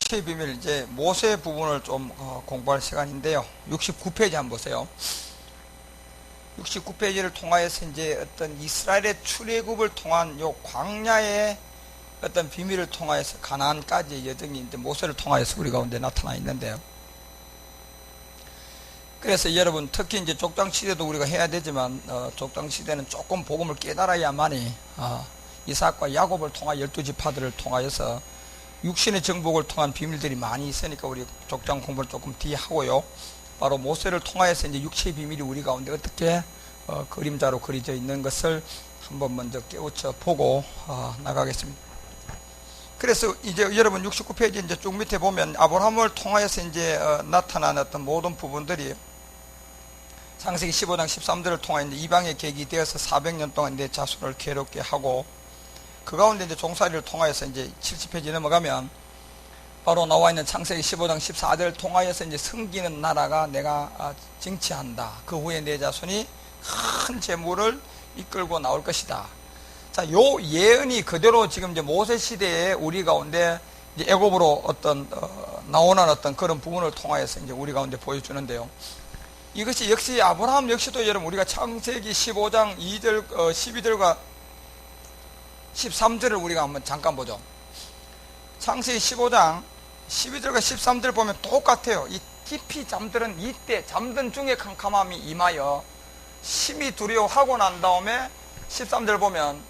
육체의 비밀, 이제 모세 부분을 좀 공부할 시간인데요. 69페이지 한번 보세요. 69페이지를 통하여서 이제 어떤 이스라엘의 출애굽을 통한 요 광야의 어떤 비밀을 통하여서 가나안까지의 여정이 이제 모세를 통하여서 우리 가운데 나타나 있는데요. 그래서 여러분, 특히 이제 족장 시대도 우리가 해야 되지만 족장 시대는 조금 복음을 깨달아야만이 이삭과 야곱을 통한 12지파들을 통하여서 육신의 정복을 통한 비밀들이 많이 있으니까 우리 족장 공부를 조금 뒤에 하고요. 바로 모세를 통하여서 이제 육체의 비밀이 우리 가운데 어떻게 그림자로 그려져 있는 것을 한번 먼저 깨우쳐 보고 나가겠습니다. 그래서 이제 여러분 69페이지 이제 쭉 밑에 보면 아브라함을 통하여서 이제 나타난 어떤 모든 부분들이 창세기 15장 13절을 통하여 이제 이방의 계기 되어서 400년 동안 내 자손을 괴롭게 하고 그 가운데 이제 종살이를 통하여서 이제 70페이지 넘어가면 바로 나와 있는 창세기 15장 14절을 통하여서 이제 섬기는 나라가 내가 쟁취한다. 그 후에 내 자손이 큰 재물을 이끌고 나올 것이다. 자, 요 예언이 그대로 지금 이제 모세 시대에 우리 가운데 이제 애굽으로 어떤 나오는 어떤 그런 부분을 통하여서 이제 우리 가운데 보여주는데요. 이것이 역시 아브라함 역시도 여러분 우리가 창세기 15장 2절 12절과 13절을 우리가 한번 잠깐 보죠. 창세기 15장 12절과 13절 보면 똑같아요. 이 깊이 잠들은 이때 잠든 중에 캄캄함이 임하여 심히 두려워하고 난 다음에 13절 보면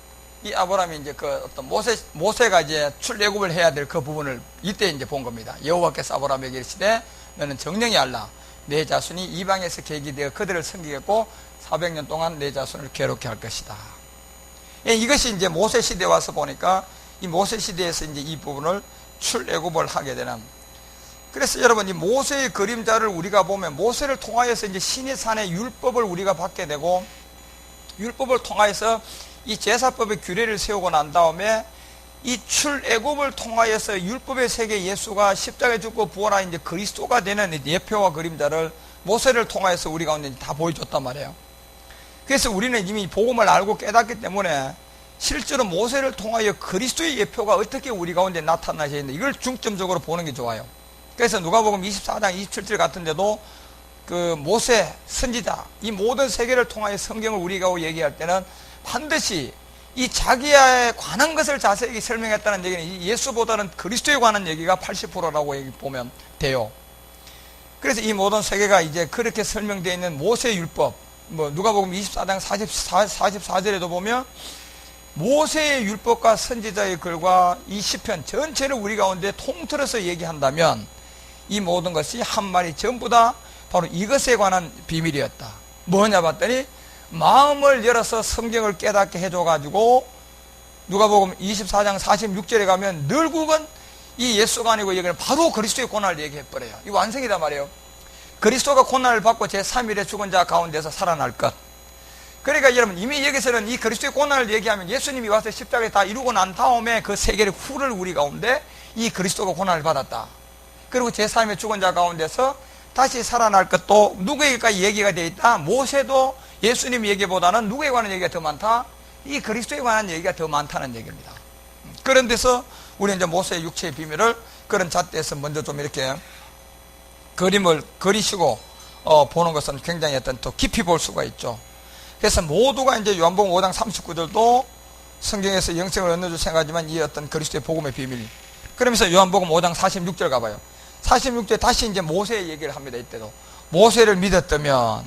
이 아브라함이 이제 그 어떤 모세가 이제 출애굽을 해야 될 그 부분을 이때 이제 본 겁니다. 여호와께서 아브라함에게 이르시되 너는 정령히 알라. 내 자손이 이방에서 계기되어 그들을 섬기겠고 400년 동안 내 자손을 괴롭게 할 것이다. 이것이 이제 모세 시대에 와서 보니까 이 모세 시대에서 이제 이 부분을 출애굽을 하게 되는. 그래서 여러분 이 모세의 그림자를 우리가 보면 모세를 통하여서 이제 신의 산의 율법을 우리가 받게 되고 율법을 통하여서 이 제사법의 규례를 세우고 난 다음에 이 출애굽을 통하여서 율법의 세계 예수가 십자가에 죽고 부활한 이제 그리스도가 되는 예표와 그림자를 모세를 통하여서 우리 가운데 다 보여줬단 말이에요. 그래서 우리는 이미 복음을 알고 깨닫기 때문에 실제로 모세를 통하여 그리스도의 예표가 어떻게 우리 가운데 나타나셔야 있는데 이걸 중점적으로 보는 게 좋아요. 그래서 누가복음 24장 27절 같은 데도 그 모세 선지자 이 모든 세계를 통하여 성경을 우리가 얘기할 때는 반드시 이 자기에 관한 것을 자세히 설명했다는 얘기는 예수보다는 그리스도에 관한 얘기가 80%라고 보면 돼요. 그래서 이 모든 세계가 이제 그렇게 설명되어 있는 모세의 율법 누가복음 24장 44절에도 보면 모세의 율법과 선지자의 글과 이 시편 전체를 우리 가운데 통틀어서 얘기한다면 이 모든 것이 한 마리 전부 다 바로 이것에 관한 비밀이었다. 뭐냐 봤더니 마음을 열어서 성경을 깨닫게 해줘가지고 누가복음 24장 46절에 가면 결국은 이 예수가 아니고 여기는 바로 그리스도의 고난을 얘기해버려요. 이 완성이다 말이에요. 그리스도가 고난을 받고 제3일에 죽은 자 가운데서 살아날 것. 그러니까 여러분 이미 여기서는 이 그리스도의 고난을 얘기하면 예수님이 와서 십자가에 다 이루고 난 다음에 그 세계의 후를 우리 가운데 이 그리스도가 고난을 받았다. 그리고 제3일에 죽은 자 가운데서 다시 살아날 것도 누구에게까지 얘기가 되어 있다. 모세도 예수님 얘기보다는 누구에 관한 얘기가 더 많다? 이 그리스도에 관한 얘기가 더 많다는 얘기입니다. 그런 데서 우리 이제 모세의 육체의 비밀을 그런 잣대에서 먼저 좀 이렇게 그림을 그리시고 보는 것은 굉장히 어떤 또 깊이 볼 수가 있죠. 그래서 모두가 이제 요한복음 5장 39절도 성경에서 영생을 얻는 줄 생각하지만 이 어떤 그리스도의 복음의 비밀. 그러면서 요한복음 5장 46절 가봐요. 46절에 다시 이제 모세의 얘기를 합니다. 이때도 모세를 믿었다면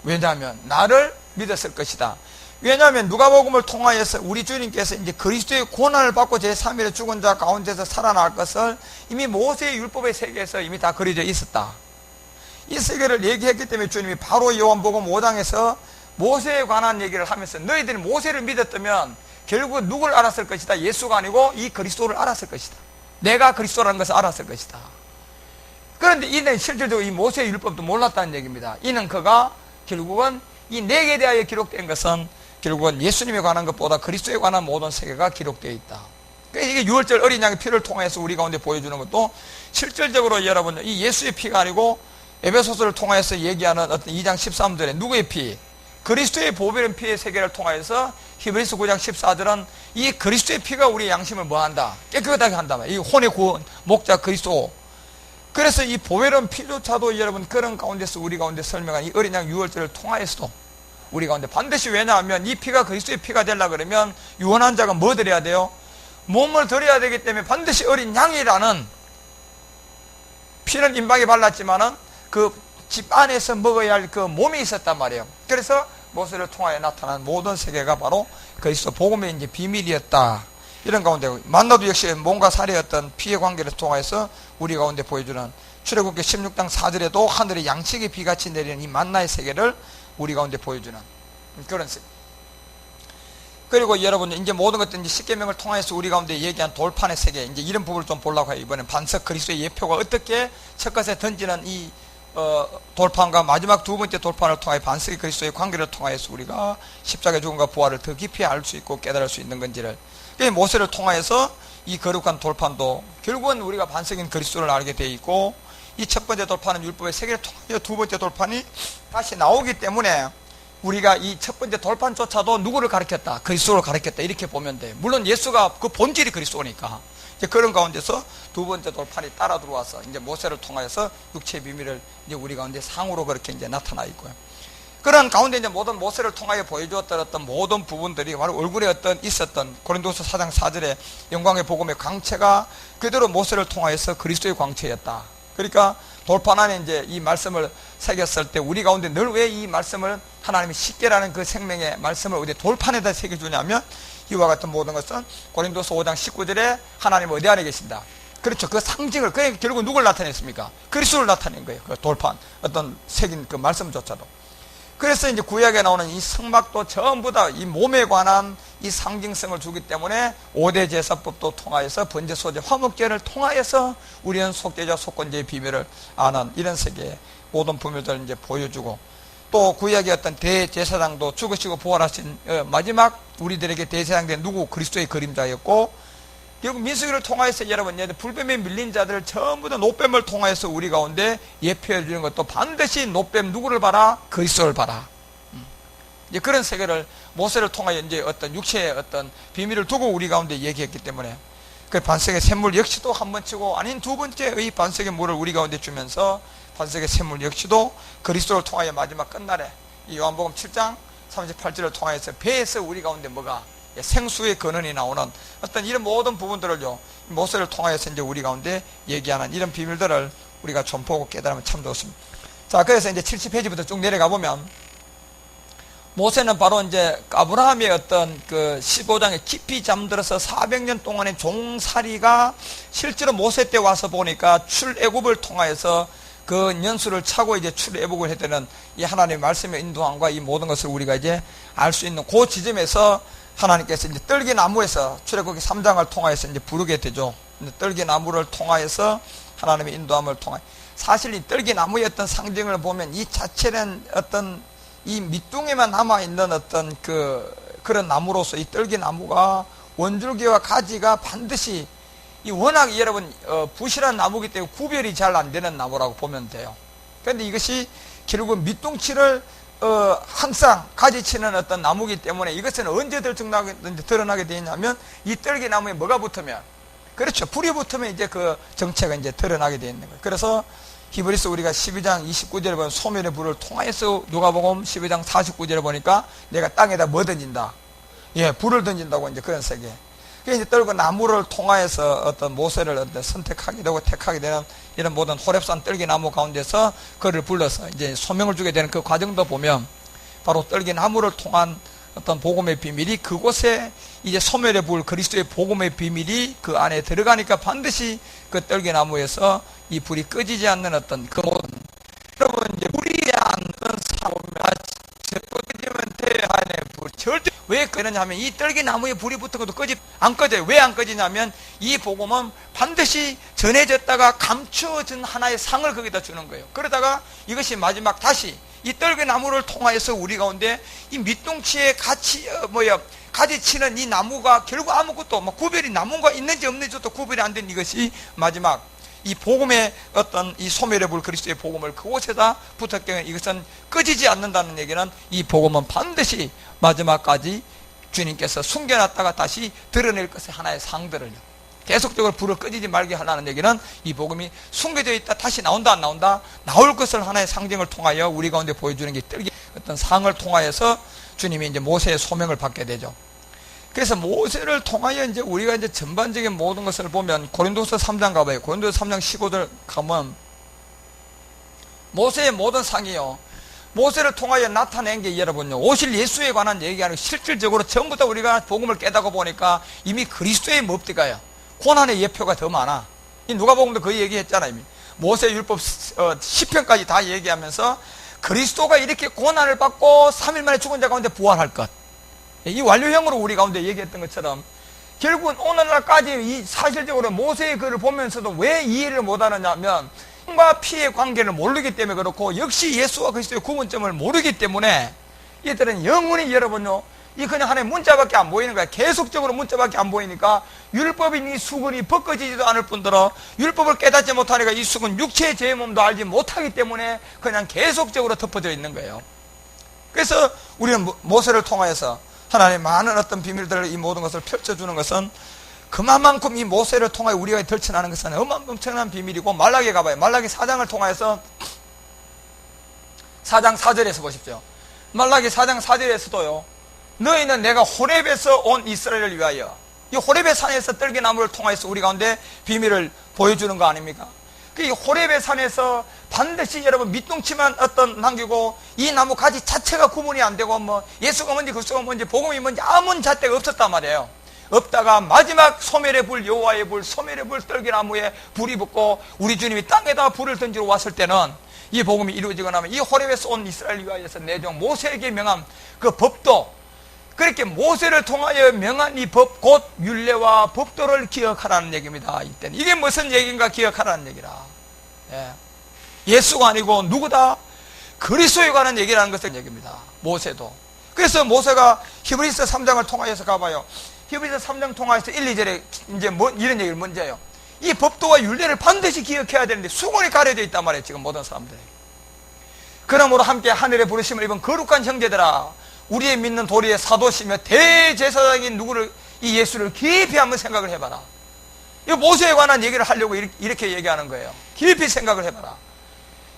왜냐하면 나를 믿었을 것이다. 왜냐하면 누가복음을 통하여서 우리 주님께서 이제 그리스도의 고난을 받고 제3일에 죽은 자 가운데서 살아날 것을 이미 모세의 율법의 세계에서 이미 다 그려져 있었다. 이 세계를 얘기했기 때문에 주님이 바로 요한복음 5장에서 모세에 관한 얘기를 하면서 너희들이 모세를 믿었다면 결국 누굴 알았을 것이다. 예수가 아니고 이 그리스도를 알았을 것이다. 내가 그리스도라는 것을 알았을 것이다. 그런데 이는 실질적으로 이 모세의 율법도 몰랐다는 얘기입니다. 이는 그가 결국은 이 내게 대하여 기록된 것은 결국은 예수님에 관한 것보다 그리스도에 관한 모든 세계가 기록되어 있다. 그러니까 이게 6월절 어린 양의 피를 통해서 우리 가운데 보여주는 것도 실질적으로 여러분 이 예수의 피가 아니고 에베소서를 통해서 얘기하는 어떤 2장 13절에 누구의 피? 그리스도의 보배로운 피의 세계를 통하여서 히브리서 9장 14절은 이 그리스도의 피가 우리의 양심을 뭐한다? 깨끗하게 한다. 이 혼의 구원, 목자 그리스도. 그래서 이 보배로운 피조차도 여러분 그런 가운데서 우리 가운데 설명한 이 어린 양 유월절을 통하여서도 우리 가운데 반드시, 왜냐하면 이 피가 그리스도의 피가 되려고 그러면 유언한 자가 뭐 드려야 돼요? 몸을 드려야 되기 때문에 반드시 어린 양이라는, 피는 임박에 발랐지만은 그 집 안에서 먹어야 할 그 몸이 있었단 말이에요. 그래서 모세를 통하여 나타난 모든 세계가 바로 그리스도 복음의 이제 비밀이었다. 이런 가운데 만나도 역시 몸과 살의 어떤 피의 관계를 통해서 우리 가운데 보여주는, 출애굽기 16장 4절에도 하늘에 양식의 비같이 내리는 이 만나의 세계를 우리 가운데 보여주는 그런 세계. 그리고 여러분 이제 모든 것들 이제 십계명을 통해서 우리 가운데 얘기한 돌판의 세계, 이제 이런 부분을 좀 보려고 해요. 이번엔 반석 그리스도의 예표가 어떻게 첫 것에 던지는 이 돌판과 마지막 두 번째 돌판을 통하여 반석의 그리스도의 관계를 통하여서 우리가 십자가의 죽음과 부활을 더 깊이 알 수 있고 깨달을 수 있는 건지를, 모세를 통하여서 이 거룩한 돌판도 결국은 우리가 반석인 그리스도를 알게 되어 있고, 이 첫 번째 돌판은 율법의 세계를 통하여 두 번째 돌판이 다시 나오기 때문에 우리가 이 첫 번째 돌판조차도 누구를 가르쳤다? 그리스도를 가르쳤다. 이렇게 보면 돼요. 물론 예수가 그 본질이 그리스도니까. 이제 그런 가운데서 두 번째 돌판이 따라 들어와서 이제 모세를 통하여서 육체의 비밀을 이제 우리 가운데 상으로 그렇게 이제 나타나 있고요. 그런 가운데 이제 모든 모세를 통하여 보여주었던 어떤 모든 부분들이 바로 얼굴에 어떤 있었던 고린도서 4장 4절에 영광의 복음의 광채가 그대로 모세를 통하여서 그리스도의 광채였다. 그러니까 돌판 안에 이제 이 말씀을 새겼을 때 우리 가운데 늘 왜 이 말씀을 하나님이 십계라는 그 생명의 말씀을 어디 돌판에다 새겨주냐면, 이와 같은 모든 것은 고린도서 5장 19절에 하나님 어디 안에 계신다. 그렇죠. 그 상징을, 그러니까 결국 누굴 나타냈습니까? 그리스도를 나타낸 거예요. 그 돌판, 어떤 새긴 그 말씀조차도. 그래서 이제 구약에 나오는 이 성막도 전부 다 이 몸에 관한 이 상징성을 주기 때문에 5대 제사법도 통하여서 번제, 소제, 화목제를 통하여서 우리는 속죄자, 속건제의 비밀을 아는 이런 세계의 모든 비밀들을 이제 보여주고, 또 구약의 어떤 대제사장도 죽으시고 부활하신 마지막 우리들에게 대제사장 된 누구? 그리스도의 그림자였고, 결국 민수기를 통하여서 여러분 불뱀에 밀린 자들을 전부 다 노뱀을 통하여서 우리 가운데 예표해 주는 것도 반드시 노뱀 누구를 봐라? 그리스도를 봐라. 이제 그런 세계를 모세를 통하여 이제 어떤 육체의 어떤 비밀을 두고 우리 가운데 얘기했기 때문에, 그 반석의 샘물 역시도 한 번 치고 아닌 두 번째의 반석의 물을 우리 가운데 주면서 반석의 샘물 역시도 그리스도를 통하여 마지막 끝날에 이 요한복음 7장 38절을 통하여서 배에서 우리 가운데 뭐가 생수의 근원이 나오는 어떤 이런 모든 부분들을요 모세를 통하여서 이제 우리 가운데 얘기하는 이런 비밀들을 우리가 좀 보고 깨달으면 참 좋습니다. 자, 그래서 이제 70페이지부터 쭉 내려가 보면 모세는 바로 이제 아브라함의 어떤 그 15장에 깊이 잠들어서 400년 동안의 종살이가 실제로 모세 때 와서 보니까 출애굽을 통하여서 그 연수를 차고 이제 출애굽을 해되는 이 하나님의 말씀의 인도함과 이 모든 것을 우리가 이제 알 수 있는 그 지점에서 하나님께서 이제 떨기나무에서 출애굽기 3장을 통하여서 이제 부르게 되죠. 떨기나무를 통하여서 하나님의 인도함을 통하여, 사실 이 떨기나무의 어떤 상징을 보면 이 자체는 어떤 이 밑둥에만 남아있는 어떤 그런 나무로서 이 떨기나무가 원줄기와 가지가 반드시 이 워낙 여러분 부실한 나무기 때문에 구별이 잘 안 되는 나무라고 보면 돼요. 그런데 이것이 결국 밑둥치를 항상 가지치는 어떤 나무기 때문에 이것은 언제 드러나게 되냐면 이 떨기나무에 뭐가 붙으면, 그렇죠, 불이 붙으면 이제 그 정체가 이제 드러나게 되어 있는 거예요. 그래서 히브리서 우리가 12장 29절에 보면 소멸의 불을 통하여서, 누가복음 12장 49절에 보니까 내가 땅에다 뭐 던진다? 예, 불을 던진다고 이제 그런 세계. 그래서 이제 떨고 나무를 통하여서 어떤 모세를 어떤 선택하게 되고 택하게 되는 이런 모든 호렙산 떨기나무 가운데서 그를 불러서 이제 소명을 주게 되는 그 과정도 보면 바로 떨기나무를 통한 어떤 복음의 비밀이 그곳에 이제 소멸의 불, 그리스도의 복음의 비밀이 그 안에 들어가니까 반드시 그 떨기나무에서 이 불이 꺼지지 않는 어떤 그 모든, 여러분 이제 불이 않는 사고면 꺼지면 대안의 불 절대, 왜 그러냐 하면 이 떨기나무에 불이 붙은 것도 안 꺼져요. 왜 안 꺼지냐면 이 복음은 반드시 전해졌다가 감추어진 하나의 상을 거기다 주는 거예요. 그러다가 이것이 마지막 다시 이 떨기나무를 통하여서 우리 가운데 이 밑둥치에 가지치는 이 나무가 결국 아무것도 구별이 나무가 있는지 없는지도 구별이 안 된 이것이 마지막 이 복음의 어떤 이 소멸의 불 그리스도의 복음을 그곳에다 붙었기 때문에 이것은 꺼지지 않는다는 얘기는 이 복음은 반드시 마지막까지 주님께서 숨겨놨다가 다시 드러낼 것의 하나의 상들을요, 계속적으로 불을 꺼지지 말게 하라는 얘기는 이 복음이 숨겨져 있다 다시 나온다 안 나온다, 나올 것을 하나의 상징을 통하여 우리 가운데 보여주는 게 떨기 어떤 상을 통하여서 주님이 이제 모세의 소명을 받게 되죠. 그래서 모세를 통하여 이제 우리가 이제 전반적인 모든 것을 보면 고린도서 3장 가봐요. 고린도서 3장 15절 가면 모세의 모든 상이요, 모세를 통하여 나타낸 게 여러분요, 오실 예수에 관한 얘기하는 실질적으로 전부 다 우리가 복음을 깨닫고 보니까 이미 그리스도의 뭡디가요, 고난의 예표가 더 많아. 이 누가복음도 그 얘기했잖아요. 이미 모세 율법 10편까지 다 얘기하면서 그리스도가 이렇게 고난을 받고 3일 만에 죽은 자 가운데 부활할 것, 이 완료형으로 우리 가운데 얘기했던 것처럼 결국은 오늘날까지 이 사실적으로 모세의 글을 보면서도 왜 이해를 못하느냐면 과 피의 관계를 모르기 때문에 그렇고, 역시 예수와 그리스도의 구분점을 모르기 때문에 이들은 영원히 여러분요, 이 그냥 하나의 문자밖에 안 보이는 거야. 계속적으로 문자밖에 안 보이니까 율법인 이 수건이 벗겨지지도 않을 뿐더러 율법을 깨닫지 못하니까 이 수건 육체의 제 몸도 알지 못하기 때문에 그냥 계속적으로 덮어져 있는 거예요. 그래서 우리는 모세를 통하여서 하나님의 많은 어떤 비밀들을, 이 모든 것을 펼쳐주는 것은 그만큼 이 모세를 통하여 우리가 덜쳐나는 것은 엄청난 비밀이고, 말라기에 가봐요. 말라기 4장을 통하여서 4장 4절에서 보십시오. 말라기 4장 4절에서도요, 너희는 내가 호렙에서 온 이스라엘을 위하여, 이 호렙의 산에서 떨기나무를 통하여서 우리 가운데 비밀을 보여주는 거 아닙니까? 이 호렙의 산에서 반드시 여러분 밑둥치만 어떤 남기고 이 나무 가지 자체가 구분이 안 되고 뭐 예수가 뭔지 그리스도가 뭔지 복음이 뭔지 아무 잣대가 없었단 말이에요. 없다가 마지막 소멸의 불, 여호와의 불, 소멸의 불, 떨기나무에 불이 붙고 우리 주님이 땅에다 불을 던지러 왔을 때는 이 복음이 이루어지고 나면 이 호렙에서 온 이스라엘 위하여서 내 종 모세에게 명한 그 법도, 그렇게 모세를 통하여 명한 이 법, 곧 율례와 법도를 기억하라는 얘기입니다. 이때는 이게 무슨 얘기인가 기억하라는 얘기라. 예. 예수가 아니고 누구다? 그리스도에 관한 얘기라는 것을 얘기입니다. 모세도. 그래서 모세가 히브리서 3장을 통하여서 가봐요. 히브리서 3장 통하여서 1, 2절에 이제 이런 얘기를 먼저 해요. 이 법도와 율례를 반드시 기억해야 되는데 수건이 가려져 있단 말이에요, 지금 모든 사람들에게. 그러므로 함께 하늘의 부르심을 입은 거룩한 형제들아, 우리의 믿는 도리의 사도시며 대제사장인 누구를, 이 예수를 깊이 한번 생각을 해봐라. 이 모세에 관한 얘기를 하려고 이렇게 얘기하는 거예요. 깊이 생각을 해봐라.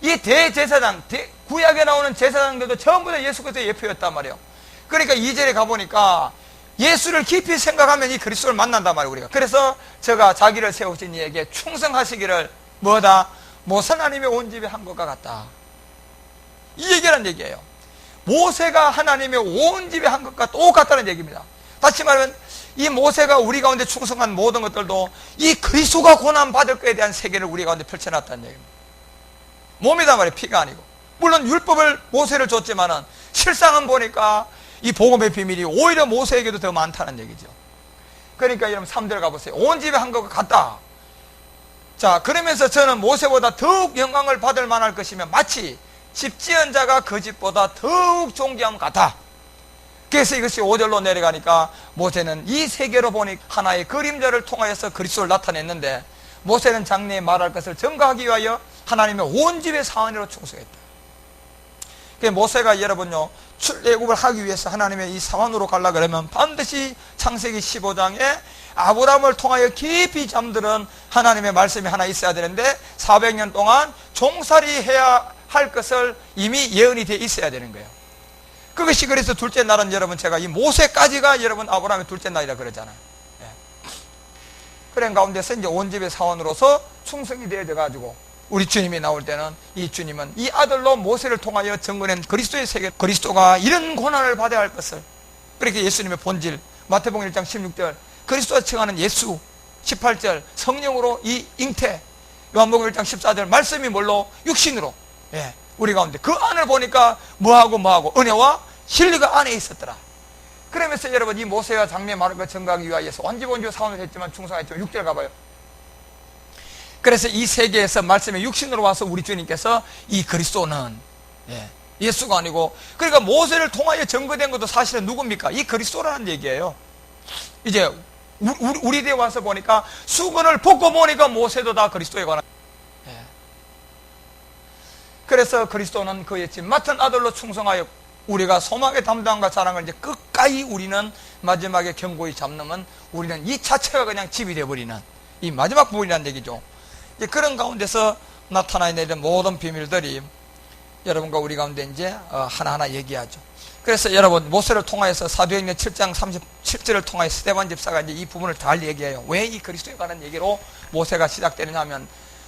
이 대제사장, 구약에 나오는 제사장들도 전부 다 예수 그리스도의 예표였단 말이에요. 그러니까 2절에 가보니까 예수를 깊이 생각하면 이 그리스도를 만난단 말이에요, 우리가. 그래서 제가 자기를 세우신 이에게 충성하시기를 뭐다? 모세 하나님의 온 집에 한 것과 같다. 이 얘기란 얘기예요. 모세가 하나님의 온 집에 한 것과 똑같다는 얘기입니다. 다시 말하면 이 모세가 우리 가운데 충성한 모든 것들도 이 그리스도가 고난받을 것에 대한 세계를 우리 가운데 펼쳐놨다는 얘기입니다. 몸이다 말이에요, 피가 아니고. 물론 율법을 모세를 줬지만은 실상은 보니까 이 복음의 비밀이 오히려 모세에게도 더 많다는 얘기죠. 그러니까 여러분 3절 가보세요. 온 집에 한 것과 같다. 자, 그러면서 저는 모세보다 더욱 영광을 받을 만할 것이며 마치 집 지은 자가 그 집보다 더욱 존귀함 같아. 그래서 이것이 5절로 내려가니까 모세는 이 세계로 보니 하나의 그림자를 통하여서 그리스도를 나타냈는데, 모세는 장래에 말할 것을 증거하기 위하여 하나님의 온 집의 사원으로 충성했다. 모세가 여러분요, 출애굽을 하기 위해서 하나님의 이 사원으로 가려고 그러면 반드시 창세기 15장에 아브라함을 통하여 깊이 잠들은 하나님의 말씀이 하나 있어야 되는데 400년 동안 종살이 해야 할 것을 이미 예언이 돼 있어야 되는 거예요. 그것이 그래서 둘째 날은 여러분, 제가 이 모세까지가 여러분 아브라함의 둘째 날이라 그러잖아요. 예. 그런 가운데서 이제 온 집의 사원으로서 충성이 되어져 가지고 우리 주님이 나올 때는 이 주님은 이 아들로 모세를 통하여 증거낸 그리스도의 세계, 그리스도가 이런 고난을 받아야 할 것을, 그렇게 예수님의 본질, 마태복음 1장 16절 그리스도가 칭하는 예수, 18절 성령으로 이 잉태, 요한복음 1장 14절 말씀이 뭘로? 육신으로. 예, 우리 가운데 그 안을 보니까 뭐하고 은혜와 진리가 안에 있었더라. 그러면서 여러분 이 모세가 장래에 말한 것 증거하기 위하여서 온집 사원을 했지만 충성했지만 6절 가봐요. 그래서 이 세계에서 말씀의 육신으로 와서 우리 주님께서 이 그리스도는 예수가 아니고, 그러니까 모세를 통하여 증거된 것도 사실은 누굽니까? 이 그리스도라는 얘기예요. 이제 우리 대에 와서 보니까 수건을 벗고 보니까 모세도 다 그리스도에 관한, 그리스도가 다 그리스도의 세계를 펼쳐놨다는 얘기예요. 그러니까 모세가 그래서 그리스도는 그의 집 맡은 아들로 충성하여 우리가 소망의 담당과 자랑을 이제 끝까지 우리는 마지막에 견고히 잡는, 우리는 이 자체가 그냥 집이 되어버리는 이 마지막 부분이라는 얘기죠. 이제 그런 가운데서 나타나 있는 모든 비밀들이 여러분과 우리 가운데 이제 하나하나 얘기하죠. 그래서 여러분, 모세를 통하여서 사도행전 7장 37절을 통하여 스데반 집사가 이제 이 부분을 잘 얘기해요. 왜 이 그리스도에 관한 얘기로 모세가 시작되느냐 하면,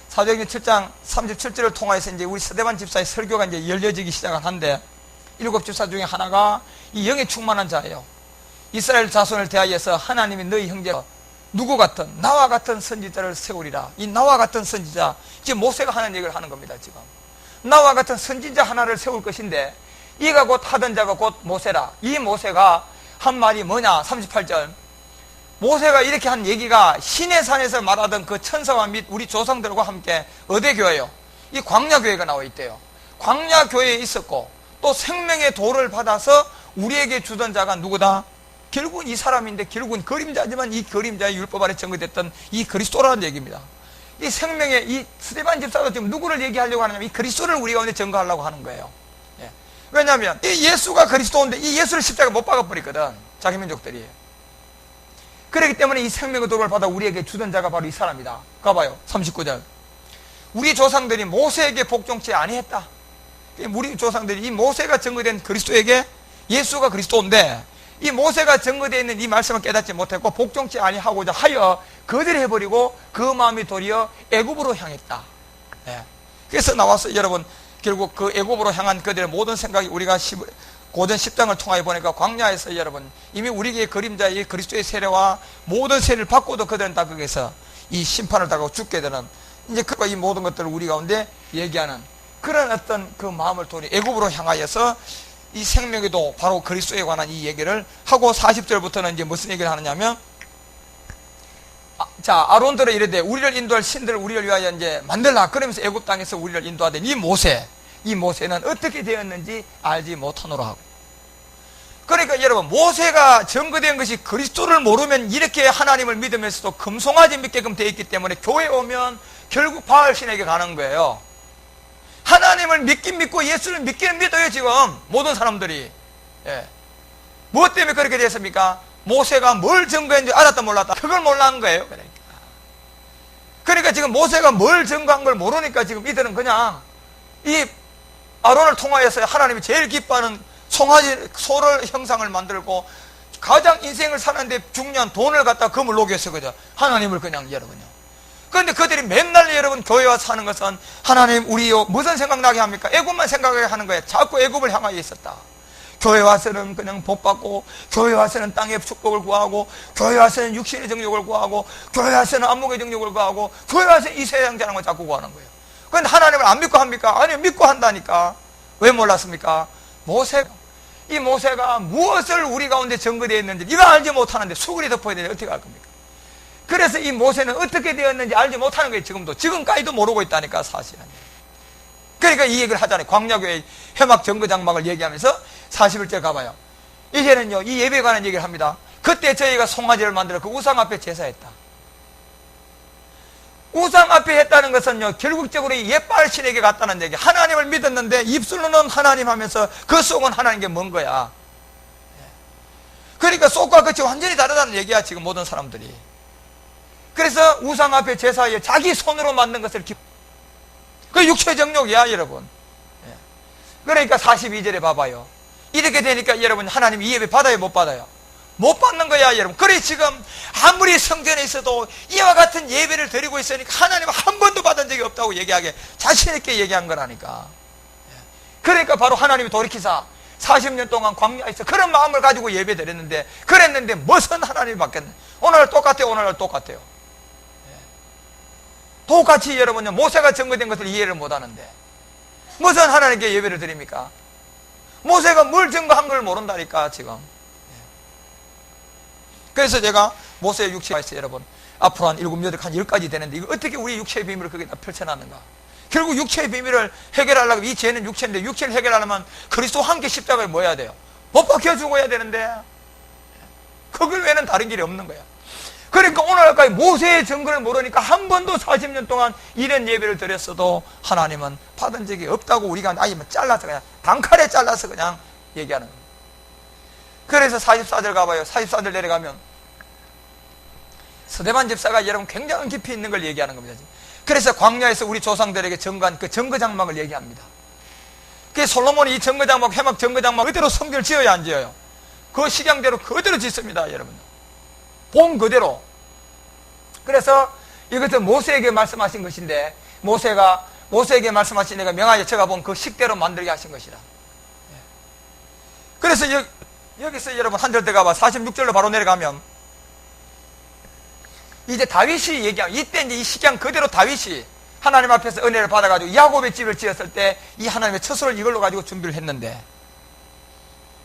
사도행전 7장 37절을 통하여서 이제 우리 스데반 집사의 설교가 이제 열려지기 시작을 한데, 7 집사 중에 하나가 이 영에 충만한 자예요. 이스라엘 자손을 대하여서 하나님이 너희 형제 누구 같은, 나와 같은 선지자를 세우리라. 이 나와 같은 선지자, 지금 모세가 하는 얘기를 하는 겁니다. 지금 나와 같은 선지자 하나를 세울 것인데, 이가 곧 하던 자가 곧 모세라. 이 모세가 한 말이 뭐냐, 38절 모세가 이렇게 한 얘기가 시내산에서 말하던 그 천사와 및 우리 조상들과 함께 어디 교회요? 이 광야교회가 나와 있대요. 광야교회에 있었고, 또 생명의 도를 받아서 우리에게 주던 자가 누구다? 결국은 이 사람인데, 결국은 그림자지만 이 그림자의 율법 아래 증거됐던 이 그리스도라는 얘기입니다. 이 생명의, 이 스데반 집사도 지금 누구를 얘기하려고 하느냐면 이 그리스도를 우리 가운데 증거하려고 하는 거예요. 예. 왜냐하면 이 예수가 그리스도인데 이 예수를 십자가에 못 박아버리거든, 자기 민족들이. 그렇기 때문에 이 생명의 도를 받아 우리에게 주던 자가 바로 이 사람이다. 가봐요, 39절 우리 조상들이 모세에게 복종치 아니했다. 우리 조상들이 이 모세가 증거된 그리스도에게, 예수가 그리스도인데 이 모세가 증거되어 있는 이 말씀을 깨닫지 못했고 복종치 아니하고자 하여 거절해버리고 그 마음이 도리어 애굽으로 향했다. 예. 그래서 나와서 여러분, 결국 그 애굽으로 향한 그들의 모든 생각이 우리가 고전 10장을 통하여 보니까 광야에서 여러분 이미 우리에게 그림자의 그리스도의 세례와 모든 세례를 받고도 그들은 다 거기서 이 심판을 당하고 죽게 되는, 이제 그과 이 모든 것들을 우리 가운데 얘기하는 그런 어떤 그 마음을 통해 애굽으로 향하여서 이 생명에도 바로 그리스도에 관한 이 얘기를 하고, 40절부터는 이제 무슨 얘기를 하느냐면, 자, 아론들은 이르되 우리를 인도할 신들을 우리를 위하여 이제 만들라. 그러면서 애굽 땅에서 우리를 인도하던 이 모세는 어떻게 되었는지 알지 못하노라 하고. 그러니까 여러분, 모세가 증거된 것이 그리스도를 모르면 이렇게 하나님을 믿으면서도 금송아지 믿게끔 되어 있기 때문에 교회 오면 결국 바알신에게 가는 거예요. 하나님을 믿긴 믿고 예수를 믿기는 믿어요. 지금 모든 사람들이. 예. 무엇 때문에 그렇게 됐습니까? 모세가 뭘 증거했는지 알았다 몰랐다, 그걸 몰라한 거예요. 그러니까 지금 모세가 뭘 증거한 걸 모르니까 지금 이들은 그냥 이 아론을 통하여서 하나님이 제일 기뻐하는 송아지, 소를 형상을 만들고 가장 인생을 사는데 중요한 돈을 갖다 금을 녹여서 그죠, 하나님을 그냥 여러분요. 그런데 그들이 맨날 여러분 교회 와서 사는 것은 하나님 우리요 무슨 생각나게 합니까? 애굽만 생각하게 하는 거예요. 자꾸 애굽을 향하여 있었다. 교회 와서는 그냥 복 받고, 교회 와서는 땅의 축복을 구하고, 교회 와서는 육신의 정욕을 구하고, 교회 와서는 안목의 정욕을 구하고, 교회 와서는 이 세상 자랑을 자꾸 구하는 거예요. 그런데 하나님을 안 믿고 합니까? 아니, 믿고 한다니까. 왜 몰랐습니까? 이 모세가 무엇을 우리 가운데 증거되어 있는지 이거 알지 못하는데 수그리 덮어야 되는데 어떻게 할 겁니까? 그래서 이 모세는 어떻게 되었는지 알지 못하는 거예요. 지금까지도 모르고 있다니까, 사실은. 그러니까 이 얘기를 하잖아요. 광야교회 회막 정거장막을 얘기하면서 41절 가봐요. 이제는요, 이 예배에 관한 얘기를 합니다. 그때 저희가 송아지를 만들어 그 우상 앞에 제사했다. 우상 앞에 했다는 것은요, 결국적으로 이 옛바알신에게 갔다는 얘기. 하나님을 믿었는데 입술로는 하나님 하면서 그 속은 하나님께 먼 거야. 그러니까 속과 겉이 완전히 다르다는 얘기야, 지금 모든 사람들이. 그래서 우상 앞에 제사에 자기 손으로 만든 것을 그 육체 정욕이야, 여러분. 그러니까 42절에 봐봐요. 이렇게 되니까 여러분, 하나님 이 예배 받아요, 못 받아요? 못 받는 거야, 여러분. 그래, 지금 아무리 성전에 있어도 이와 같은 예배를 드리고 있으니까 하나님은 한 번도 받은 적이 없다고 얘기하게 자신있게 얘기한 거라니까. 그러니까 바로 하나님이 돌이키사 40년 동안 광야에서 그런 마음을 가지고 예배 드렸는데, 그랬는데 무슨 하나님이 받겠네. 오늘 똑같아요. 오늘 똑같아요. 똑같이 여러분요, 모세가 증거된 것을 이해를 못하는데 무슨 하나님께 예배를 드립니까? 모세가 뭘 증거한 걸 모른다니까, 지금. 그래서 제가 모세의 육체에서 여러분, 앞으로 한 7, 8, 한 10가지 되는데 이거 어떻게 우리 육체의 비밀을 거기다 펼쳐놨는가? 결국 육체의 비밀을 해결하려고, 이 죄는 육체인데 육체를 해결하려면 그리스도와 함께 십자가에 뭐 해야 돼요? 못 박혀 죽어야 되는데 그걸 외에는 다른 길이 없는 거야. 그러니까 오늘까지 모세의 증거를 모르니까 한 번도 40년 동안 이런 예배를 드렸어도 하나님은 받은 적이 없다고 우리가 아니면 잘라서 그냥 단칼에 잘라서 그냥 얘기하는 거예요. 그래서 44절 가봐요. 44절 내려가면 서대반 집사가 여러분 굉장히 깊이 있는 걸 얘기하는 겁니다. 그래서 광야에서 우리 조상들에게 정관 그 정거장막을 얘기합니다. 그 솔로몬이 이 정거장막 회막 정거장막 그대로 성전을 지어야 안 지어요? 그 식양대로 그대로 짓습니다, 여러분. 본 그대로. 그래서 이것은 모세에게 말씀하신 것인데 모세에게 말씀하신 내가 명하여 제가 본 그 식대로 만들게 하신 것이다. 그래서 여기서 여러분 한 절 더 가봐. 46절로 바로 내려가면 이제 다윗이 얘기하고 이때 이제 이 식양 그대로 다윗이 하나님 앞에서 은혜를 받아가지고 야곱의 집을 지었을 때 이 하나님의 처소를 이걸로 가지고 준비를 했는데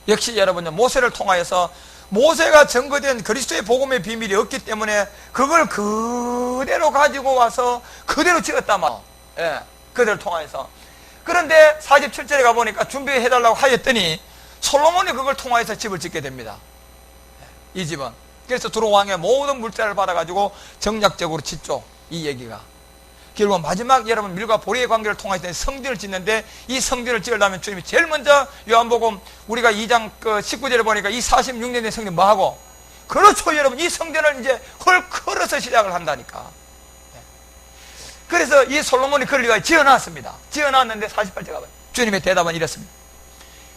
역시 여러분요 모세를 통하여서 모세가 증거된 그리스도의 복음의 비밀이 없기 때문에 그걸 그대로 가지고 와서 그대로 지었단 말이에요. 예, 그대로 통하여서. 그런데 47절에 가보니까 준비해달라고 하였더니 솔로몬이 그걸 통하여서 집을 짓게 됩니다. 이 집은. 그래서 두로 왕의 모든 물자를 받아가지고 정략적으로 짓죠. 이 얘기가. 결국 마지막 여러분 밀과 보리의 관계를 통해서 성전을 짓는데 이 성전을 지으려면 주님이 제일 먼저 요한복음 우리가 2장 19절에 보니까 이 46년 된 성전 뭐하고? 그렇죠 여러분. 이 성전을 이제 헐컬어서 시작을 한다니까. 그래서 이 솔로몬이 그를 위하여 지어놨습니다. 지어놨는데 48절 가봐요. 주님의 대답은 이렇습니다.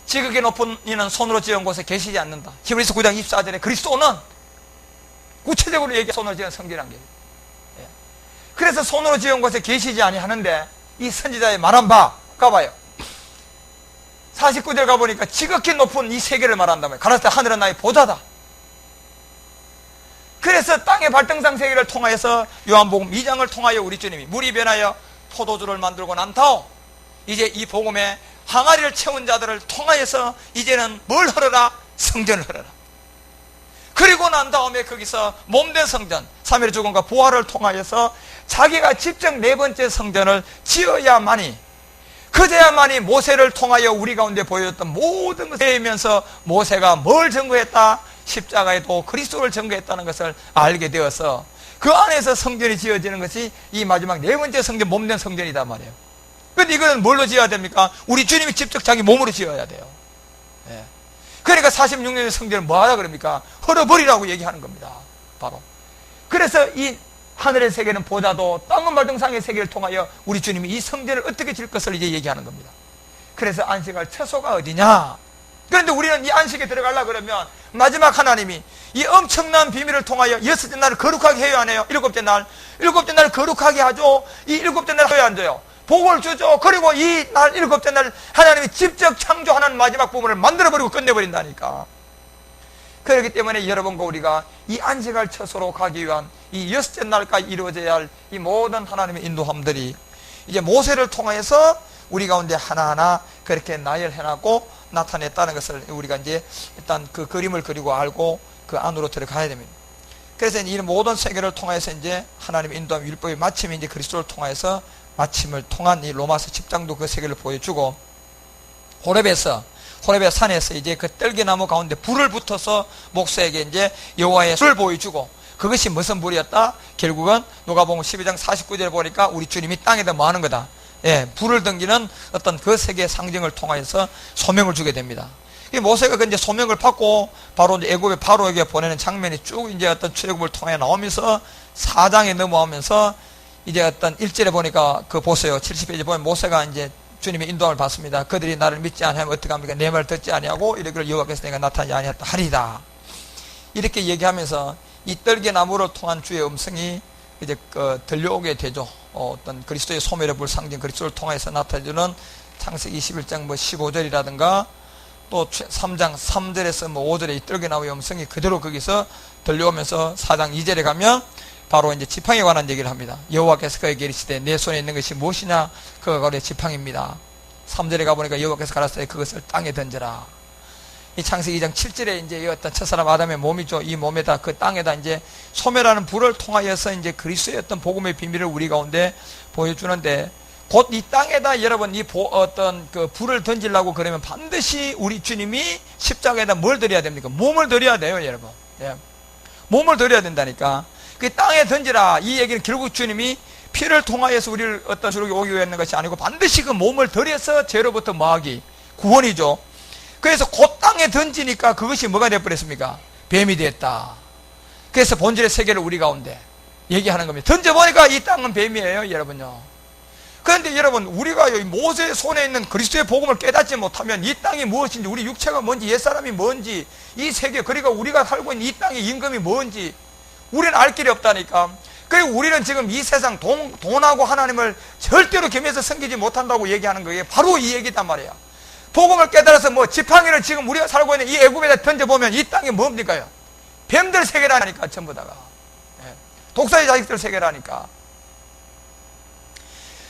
지극히 높은 이는 손으로 지은 곳에 계시지 않는다. 히브리서 9장 24절에 그리스도는 구체적으로 얘기해 손으로 지은 성전이란 게. 그래서 손으로 지은 곳에 계시지 아니하는데 이 선지자의 말한 바 가봐요. 49절 가보니까 지극히 높은 이 세계를 말한다며. 가라사대 하늘은 나의 보좌다. 그래서 땅의 발등상 세계를 통하여서 요한복음 2장을 통하여 우리 주님이 물이 변하여 포도주를 만들고 난 다음 이제 이 복음에 항아리를 채운 자들을 통하여서 이제는 뭘 흐르라? 성전을 흐르라. 그리고 난 다음에 거기서 몸된 성전 3일의 죽음과 부활을 통하여서 자기가 직접 네 번째 성전을 지어야만이 그제야만이 모세를 통하여 우리 가운데 보여줬던 모든 것을 배우면서 모세가 뭘 증거했다? 십자가에도 그리스도를 증거했다는 것을 알게 되어서 그 안에서 성전이 지어지는 것이 이 마지막 네 번째 성전 몸된 성전이단 말이에요. 그런데 이거는 뭘로 지어야 됩니까? 우리 주님이 직접 자기 몸으로 지어야 돼요. 예. 그러니까 46년의 성전을 뭐하라 그럽니까? 헐어버리라고 얘기하는 겁니다. 바로. 그래서 이 하늘의 세계는 보다도 땅은 말등상의 세계를 통하여 우리 주님이 이 성전을 어떻게 질 것을 이제 얘기하는 겁니다. 그래서 안식할 처소가 어디냐? 그런데 우리는 이 안식에 들어가려고 그러면 마지막 하나님이 이 엄청난 비밀을 통하여 여섯째 날을 거룩하게 해야 하네요. 일곱째 날 거룩하게 하죠. 이 일곱째 날 해야 안 돼요. 복을 주죠. 그리고 이 날 일곱째 날 하나님이 직접 창조하는 마지막 부분을 만들어버리고 끝내버린다니까. 그렇기 때문에 여러분과 우리가 이 안식할 처소로 가기 위한 이 여섯째 날까지 이루어져야 할 이 모든 하나님의 인도함들이 이제 모세를 통해서 우리 가운데 하나하나 그렇게 나열해놨고 나타냈다는 것을 우리가 이제 일단 그 그림을 그리고 알고 그 안으로 들어가야 됩니다. 그래서 이 모든 세계를 통해서 이제 하나님의 인도함 율법이 마침이 이제 그리스도를 통해서 마침을 통한 이 로마서 10장도 그 세계를 보여주고 호렙의 산에서 이제 그 떨기나무 가운데 불을 붙어서 목사에게 이제 여호와의 불을 보여주고 그것이 무슨 불이었다? 결국은 누가복음 12장 49절에 보니까 우리 주님이 땅에다 뭐 하는 거다? 예, 불을 던기는 어떤 그 세계의 상징을 통해서 소명을 주게 됩니다. 이 모세가 그 이제 소명을 받고 바로 이제 애굽의 바로에게 보내는 장면이 쭉 이제 어떤 출애굽을 통해 나오면서 4장에 넘어오면서 이제 어떤 1절에 보니까 그 보세요. 70페이지 보면 모세가 이제 주님의 인도함을 받습니다. 그들이 나를 믿지 아니하면 어떻게 합니까? 내 말을 듣지 아니하고 이르기를 여호와께서 내가 나타나지 아니하였다 하리이다. 이렇게 얘기하면서 이 떨기나무를 통한 주의 음성이 이제 들려오게 되죠. 어떤 그리스도의 소멸의 불 상징 그리스도를 통해서 나타내주는 창세기 21장 15절이라든가 또 3장 3절에서 5절에 이 떨기나무의 음성이 그대로 거기서 들려오면서 4장 2절에 가면 바로 이제 지팡이에 관한 얘기를 합니다. 여호와께서 그에게 이르시되 내 손에 있는 것이 무엇이냐? 그가 바로 지팡이입니다. 3절에 가보니까 여호와께서 가라사대 그것을 땅에 던져라. 이 창세기 2장 7절에 이제 어떤 첫사람 아담의 몸이죠. 이 몸에다 그 땅에다 이제 소멸하는 불을 통하여서 이제 그리스도의 어떤 복음의 비밀을 우리 가운데 보여주는데 곧 이 땅에다 여러분 어떤 그 불을 던지려고 그러면 반드시 우리 주님이 십자가에다 뭘 드려야 됩니까? 몸을 드려야 돼요, 여러분. 예. 몸을 드려야 된다니까. 그 땅에 던지라. 이 얘기는 결국 주님이 피를 통하여서 우리를 어떤 수록에 오기 위해 했는 것이 아니고 반드시 그 몸을 들여서 죄로부터 뭐하기? 구원이죠. 그래서 그 땅에 던지니까 그것이 뭐가 되어버렸습니까? 뱀이 됐다. 그래서 본질의 세계를 우리 가운데 얘기하는 겁니다. 던져보니까 이 땅은 뱀이에요, 여러분요. 그런데 여러분, 우리가 모세의 손에 있는 그리스도의 복음을 깨닫지 못하면 이 땅이 무엇인지, 우리 육체가 뭔지, 옛사람이 뭔지, 이 세계, 그러니까 우리가 살고 있는 이 땅의 임금이 뭔지 우리는 알 길이 없다니까. 그리고 우리는 지금 이 세상 돈하고 하나님을 절대로 겸해서 섬기지 못한다고 얘기하는 거예요. 바로 이 얘기단 말이야. 복음을 깨달아서 뭐 지팡이를 지금 우리가 살고 있는 이 애굽에다 던져보면 이 땅이 뭡니까요? 뱀들 세계라니까, 전부 다가. 독사의 자식들 세계라니까.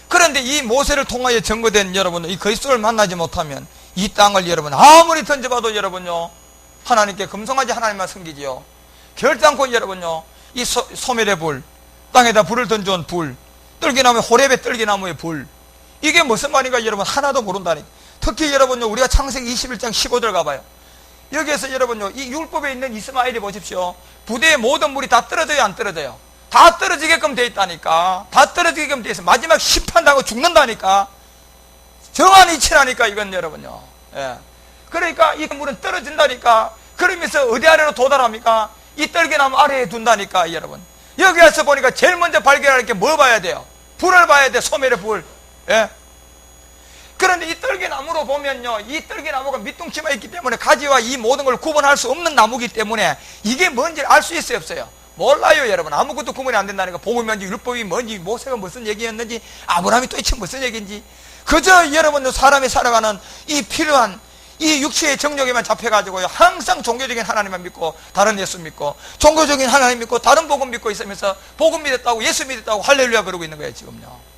그런데 이 모세를 통하여 증거된 여러분, 이 그리스도를 만나지 못하면 이 땅을 여러분 아무리 던져봐도 여러분요, 하나님께 금송아지 하나님만 섬기지요. 결단코 여러분요, 이 소멸의 불, 땅에다 불을 던져온 불, 뜰기나무, 호렙의 뜰기나무의 불, 이게 무슨 말인가 여러분 하나도 모른다니. 특히 여러분요, 우리가 창세기 21장 15절 가봐요. 여기에서 여러분요, 이 율법에 있는 이스마엘이 보십시오. 부대의 모든 물이 다 떨어져요, 안 떨어져요? 다 떨어지게끔 돼 있다니까. 다 떨어지게끔 돼 있어. 마지막 심판당하고 죽는다니까. 정한 이치라니까, 이건 여러분요. 예. 그러니까 이 물은 떨어진다니까. 그러면서 어디 아래로 도달합니까? 이 떨기나무 아래에 둔다니까, 여러분. 여기 와서 보니까 제일 먼저 발견할 게 뭐 봐야 돼요? 불을 봐야 돼, 소멸의 불. 예. 그런데 이 떨기나무로 보면요, 이 떨기나무가 밑둥치마 있기 때문에 가지와 이 모든 걸 구분할 수 없는 나무이기 때문에 이게 뭔지를 알 수 있어요, 없어요? 몰라요, 여러분. 아무것도 구분이 안 된다니까. 복음이 뭔지, 율법이 뭔지, 모세가 무슨 얘기였는지, 아브라함이 도대체 무슨 얘기인지. 그저 여러분, 사람이 살아가는 이 필요한 이 육체의 정욕에만 잡혀가지고요, 항상 종교적인 하나님만 믿고 다른 예수 믿고, 종교적인 하나님 믿고 다른 복음 믿고 있으면서 복음 믿었다고, 예수 믿었다고 할렐루야 그러고 있는 거예요, 지금요.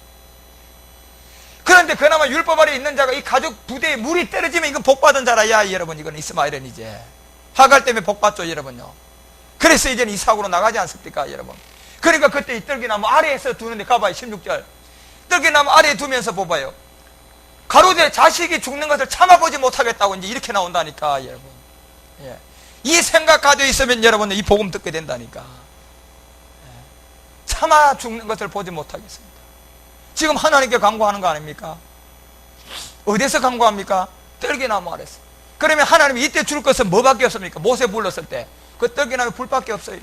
그런데 그나마 율법 아래 있는 자가 이 가족 부대에 물이 떨어지면 이건 복받은 자라. 야, 여러분, 이건 이스마엘은 이제 하갈 때문에 복받죠, 여러분요. 그래서 이제는 이 사고로 나가지 않습니까, 여러분? 그러니까 그때 이 떨기나무 아래에서 두는데 가봐요, 16절. 떨기나무 아래에 두면서 봐봐요. 가로되 자식이 죽는 것을 참아보지 못하겠다고 이제 이렇게 나온다니까, 여러분. 예. 이 생각 가지고 있으면 여러분 이 복음 듣게 된다니까. 예. 참아 죽는 것을 보지 못하겠습니다. 지금 하나님께 간구하는 거 아닙니까? 어디서 간구합니까? 떨기나무 아래서. 그러면 하나님이 이때 줄 것은 뭐밖에 없습니까? 모세 불렀을 때 그 떨기나무 불밖에 없어요.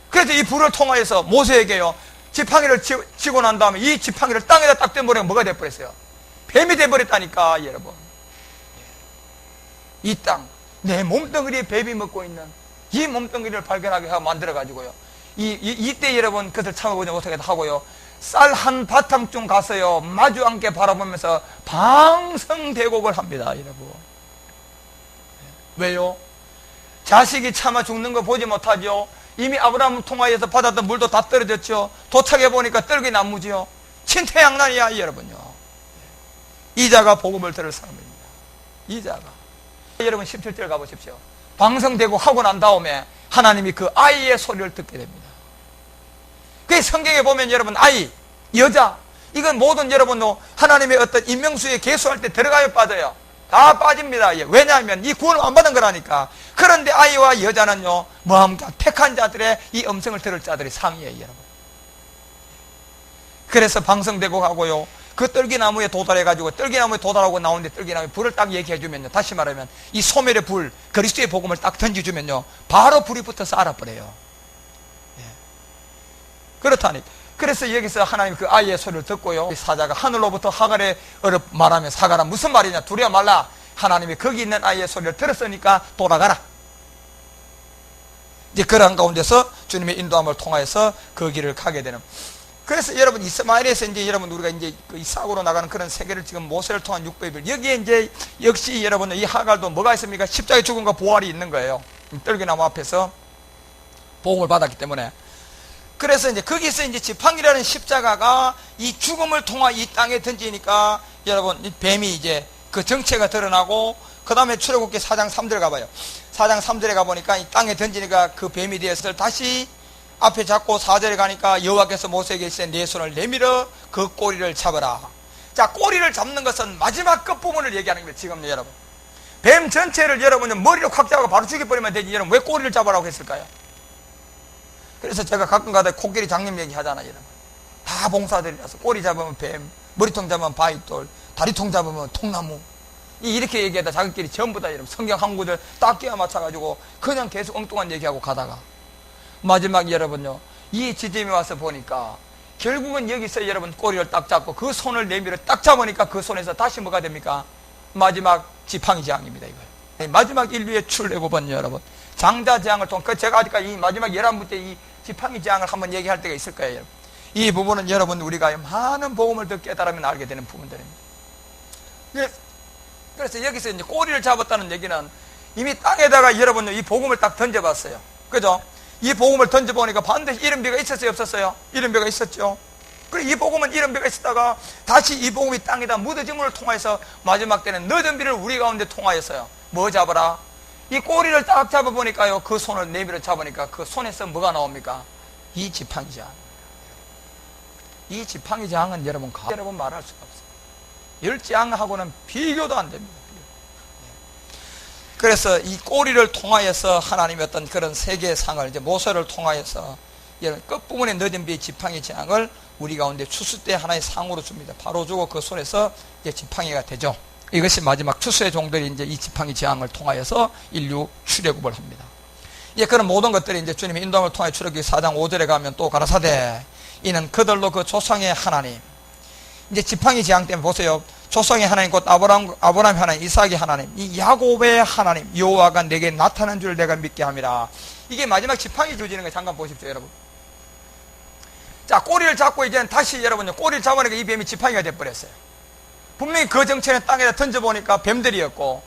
그래서 이 불을 통하여서 모세에게요, 지팡이를 치고 난 다음에 이 지팡이를 땅에다 딱 떼버리면 뭐가 돼버렸어요? 뱀이 돼버렸다니까, 여러분. 이 땅, 내 몸뚱이리에 뱀이 먹고 있는 이 몸뚱이를 발견하게 하고 만들어가지고요, 이때 여러분 그것을 참아보지 못하게 하고요, 쌀 한 바탕쯤 가서요, 마주 앉게 바라보면서 방성대곡을 합니다, 여러분. 왜요? 자식이 참아 죽는 거 보지 못하죠. 이미 아브라함을 통하여서 받았던 물도 다 떨어졌죠. 도착해 보니까 떨기나무지요. 친태양난이야, 여러분요. 이자가 복음을 들을 사람입니다. 이자가. 여러분 17절 가보십시오. 방성대곡 하고 난 다음에 하나님이 그 아이의 소리를 듣게 됩니다. 그 성경에 보면 여러분, 아이, 여자, 이건 모든 여러분 하나님의 어떤 인명수에 계수할 때 들어가요, 빠져요? 다 빠집니다. 왜냐하면 이 구원을 안 받은 거라니까. 그런데 아이와 여자는요, 뭐합니까? 택한 자들의 이 음성을 들을 자들이 상이에요, 여러분. 그래서 방성대곡 하고요, 그 떨기나무에 도달해가지고, 떨기나무에 도달하고 나오는데 떨기나무에 불을 딱 얘기해주면요, 다시 말하면 이 소멸의 불, 그리스도의 복음을 딱 던져주면요, 바로 불이 붙어서 알아버려요. 그렇다니. 그래서 여기서 하나님 그 아이의 소리를 듣고요, 사자가 하늘로부터 하갈에 말하면, 하갈아 무슨 말이냐, 두려워 말라. 하나님이 거기 있는 아이의 소리를 들었으니까 돌아가라. 이제 그런 가운데서 주님의 인도함을 통하여서 그 길을 가게 되는. 그래서 여러분 이스마엘에서 이제 여러분 우리가 이제 이 사고로 나가는 그런 세계를 지금 모세를 통한 600일, 여기에 이제 역시 여러분 이 하갈도 뭐가 있습니까? 십자가의 죽음과 부활이 있는 거예요. 떨기나무 앞에서 복음을 받았기 때문에. 그래서 이제 거기서 이제 지팡이라는 십자가가 이 죽음을 통하 이 땅에 던지니까 여러분 이 뱀이 이제 그 정체가 드러나고, 그 다음에 출애굽기 4장 3절에 가봐요. 4장 3절에 가보니까 이 땅에 던지니까 그 뱀이 되어서 다시 앞에 잡고 4절에 가니까 여호와께서 모세에게 이르시되 네 손을 내밀어 그 꼬리를 잡아라. 자, 꼬리를 잡는 것은 마지막 끝부분을 얘기하는 거예요, 지금 여러분. 뱀 전체를 여러분 머리를 콱 잡고 바로 죽여버리면 되지, 여러분 왜 꼬리를 잡아라고 했을까요? 그래서 제가 가끔가다 코끼리 장님 얘기 하잖아요. 여러분. 다 봉사들이라서 꼬리 잡으면 뱀, 머리통 잡으면 바위돌, 다리통 잡으면 통나무. 이렇게 얘기하다 자기끼리 전부 다 여러분 성경 한 구절 딱 끼워 맞춰가지고 그냥 계속 엉뚱한 얘기하고 가다가 마지막 여러분요, 이 지점에 와서 보니까 결국은 여기서 여러분 꼬리를 딱 잡고 그 손을 내밀어 딱 잡으니까 그 손에서 다시 뭐가 됩니까? 마지막 지팡이 재앙입니다. 이거예요. 마지막 인류의 출애굽은 여러분 장자 재앙을 통해, 제가 아직까지 이 마지막 11번째 이 지팡이 재앙을 한번 얘기할 때가 있을 거예요. 여러분. 이 부분은 여러분 우리가 많은 복음을 더 깨달으면 알게 되는 부분들입니다. 그래서 여기서 이제 꼬리를 잡았다는 얘기는 이미 땅에다가 여러분 이 복음을 딱 던져봤어요. 그죠? 이 복음을 던져보니까 반드시 이른비가 있었어요, 없었어요? 이른비가 있었죠. 그리고 이 복음은 이른비가 있었다가 다시 이 복음이 땅에다 묻어짐을 통해서 마지막 때는 늦은 비를 우리 가운데 통하였어요. 뭐 잡아라? 이 꼬리를 딱 잡아보니까요, 그 손을 내밀어 잡으니까 그 손에서 뭐가 나옵니까? 이 지팡이 재앙. 이 지팡이 재앙은 여러분 말할 수가 없어요. 열재앙하고는 비교도 안 됩니다. 그래서 이 꼬리를 통하여서 하나님의 어떤 그런 세계의 상을 이제 모세를 통하여서 이런 끝부분에 늦은 비의 지팡이 재앙을 우리 가운데 추수 때 하나의 상으로 줍니다. 바로 주고 그 손에서 이제 지팡이가 되죠. 이것이 마지막 추수의 종들이 이제 이 지팡이 재앙을 통하여서 인류 출애굽을 합니다. 예, 그런 모든 것들이 이제 주님의 인도함을 통해 출애굽기 4장 5절에 가면 또 가라사대 이는 그들로 그 조상의 하나님, 이제 지팡이 재앙 때문에 보세요. 조상의 하나님 곧 아브라함의 하나님, 이삭의 하나님, 이 야곱의 하나님 여호와가 내게 나타난 줄 내가 믿게 함이라. 이게 마지막 지팡이 주어지는 거 잠깐 보십시오, 여러분. 자, 꼬리를 잡고 이제는 다시 여러분요, 꼬리를 잡으니까 이 뱀이 지팡이가 돼버렸어요. 분명히 그 정체는 땅에다 던져보니까 뱀들이었고,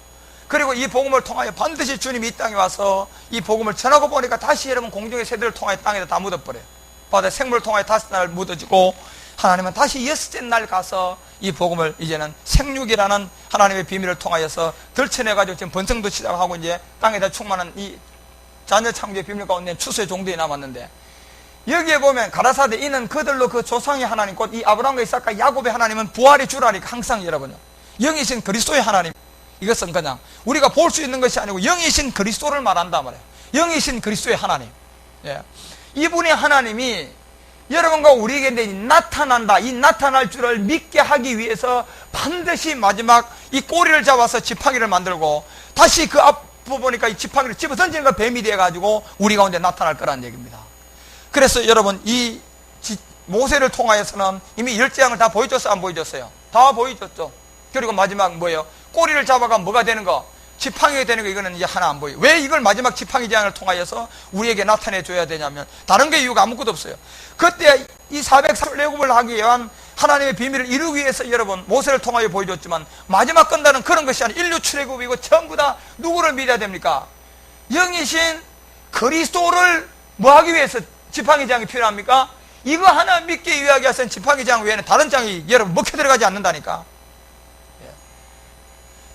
그리고 이 복음을 통하여 반드시 주님이 이 땅에 와서 이 복음을 전하고 보니까 다시 여러분 공중의 새들을 통하여 땅에다 다 묻어버려요. 바다의 생물을 통하여 다시 날 묻어지고, 하나님은 다시 여섯째 날 가서 이 복음을 이제는 생육이라는 하나님의 비밀을 통하여서 덜쳐내가지고 지금 번성도 시작하고 이제 땅에다 충만한 이 자녀 창조의 비밀 가운데 추수의 종들이 남았는데, 여기에 보면 가라사대 이는 그들로 그 조상의 하나님 곧 이 아브라함과 이삭과 야곱의 하나님은 부활의 주라니까 항상 여러분요, 영이신 그리스도의 하나님, 이것은 그냥 우리가 볼 수 있는 것이 아니고 영이신 그리스도를 말한단 말이에요. 영이신 그리스도의 하나님. 예. 이분의 하나님이 여러분과 우리에게 나타난다. 이 나타날 줄을 믿게 하기 위해서 반드시 마지막 이 꼬리를 잡아서 지팡이를 만들고 다시 그 앞부분이니까 이 지팡이를 집어 던지는 거 뱀이 돼가지고 우리 가운데 나타날 거란 얘기입니다. 그래서 여러분 이 모세를 통하여서는 이미 열재앙을 다 보여줬어요, 안 보여줬어요? 다 보여줬죠. 그리고 마지막 뭐예요? 꼬리를 잡아가 뭐가 되는 거? 지팡이가 되는 거. 이거는 이제 하나 안 보여요. 왜 이걸 마지막 지팡이 재앙을 통하여서 우리에게 나타내 줘야 되냐면 다른 게 이유가 아무것도 없어요. 그때 이 440레굽을 하기 위한 하나님의 비밀을 이루기 위해서 여러분 모세를 통하여 보여줬지만 마지막 끝나는 그런 것이 아니라 인류 출애굽이고 전부 다 누구를 믿어야 됩니까? 영이신 그리스도를 뭐 하기 위해서 지팡이 재앙이 필요합니까? 이거 하나 믿기 위해서는 지팡이 재앙 외에는 다른 재앙이 여러분 먹혀 들어가지 않는다니까.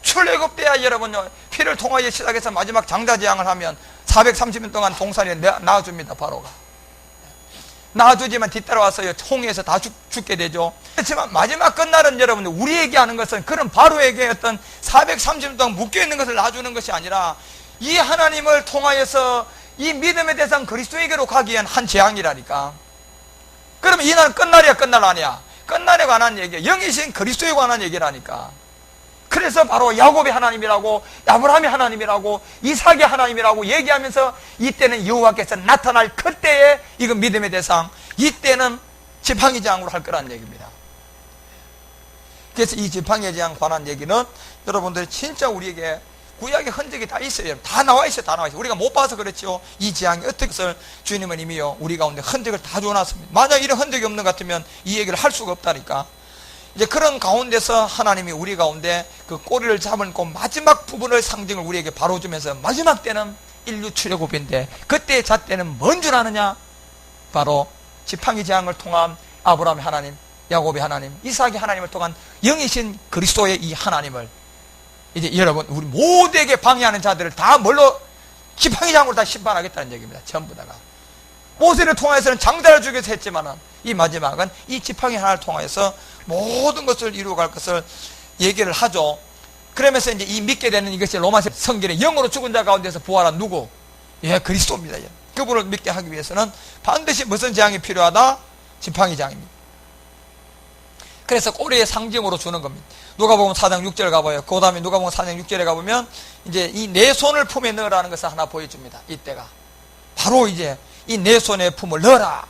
출애굽 때야 여러분요, 피를 통하여 시작해서 마지막 장자 재앙을 하면 430년 동안 동산에 낳아줍니다. 바로가 낳아주지만 뒤따라와서 홍해에서 다 죽게 되죠. 그렇지만 마지막 끝날은 여러분들 우리에게 하는 것은 그런 바로에게 어떤 430년 동안 묶여있는 것을 놔주는 것이 아니라 이 하나님을 통하여서 이 믿음의 대상 그리스도에게로 가기 위한 한 재앙이라니까. 그러면 이 날은 끝날이야, 끝날 아니야? 끝날에 관한 얘기야. 영이신 그리스도에 관한 얘기라니까. 그래서 바로 야곱의 하나님이라고, 아브라함의 하나님이라고, 이삭의 하나님이라고 얘기하면서 이때는 여호와께서 나타날 그때에 이건 믿음의 대상, 이때는 지팡이 재앙으로 할 거라는 얘기입니다. 그래서 이 지팡이 재앙 관한 얘기는 여러분들이 진짜 우리에게 구약의 흔적이 다 있어요. 다 나와 있어요. 다 나와 있어요. 우리가 못 봐서 그렇죠. 이 재앙이 어떻게 해서 주님은 이미요 우리 가운데 흔적을 다 줘놨습니다. 만약 이런 흔적이 없는 것 같으면 이 얘기를 할 수가 없다니까. 이제 그런 가운데서 하나님이 우리 가운데 그 꼬리를 잡은 그 마지막 부분의 상징을 우리에게 바로 주면서 마지막 때는 인류 출애굽인데 그때의 잣대는 뭔 줄 아느냐? 바로 지팡이 재앙을 통한 아브라함의 하나님, 야곱의 하나님, 이삭의 하나님을 통한 영이신 그리스도의 이 하나님을 이제 여러분 우리 모두에게 방해하는 자들을 다 뭘로? 지팡이 재앙으로 다 심판하겠다는 얘기입니다. 전부 다가. 모세를 통해서는 장자를 죽여서 했지만은 이 마지막은 이 지팡이 하나를 통해서 모든 것을 이루어갈 것을 얘기를 하죠. 그러면서 이제 이 믿게 되는 이것이 로마서 성경에 영으로 죽은 자 가운데서 부활한 누구? 예, 그리스도입니다. 그분을 믿게 하기 위해서는 반드시 무슨 재앙이 필요하다? 지팡이 재앙입니다. 그래서 꼬리의 상징으로 주는 겁니다. 누가복음 4장 6절 가봐요. 그 다음에 누가복음 4장 6절에 가보면 이제 이 내 손을 품에 넣으라는 것을 하나 보여줍니다. 이때가 바로 이제 이 내 손에 품을 넣어라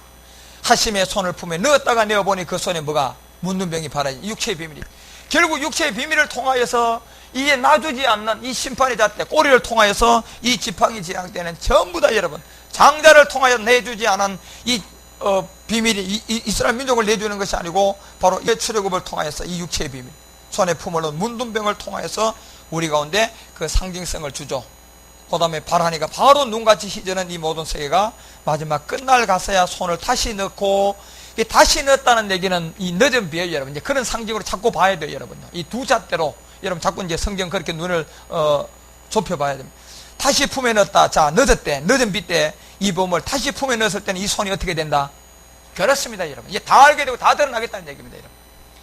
하심의 손을 품에 넣었다가 내어보니 그 손에 뭐가? 문둥병이 발하지. 육체의 비밀이. 결국 육체의 비밀을 통하여서 이게 놔두지 않는 이 심판의 잣대 꼬리를 통하여서 이 지팡이 재앙 때는 전부 다 여러분 장자를 통하여 내주지 않은 이 비밀이 이스라엘 민족을 내주는 것이 아니고 바로 이 출애굽을 통하여서 이 육체의 비밀 손에 품을 넣은 문둥병을 통하여서 우리 가운데 그 상징성을 주죠. 그 다음에 바라니가 바로 눈같이 희전한 이 모든 세계가 마지막 끝날 가서야 손을 다시 넣고 다시 넣었다는 얘기는 이 늦은 비예요, 여러분. 이제 그런 상징으로 자꾸 봐야 돼요, 여러분요. 이 두 잣대로 여러분 자꾸 이제 성경 그렇게 눈을 좁혀봐야 됩니다. 다시 품에 넣었다. 자, 늦었대, 늦은 비 때 이 보험을 다시 품에 넣었을 때는 이 손이 어떻게 된다? 그렇습니다, 여러분. 이제 다 알게 되고 다 드러나겠다는 얘기입니다, 여러분.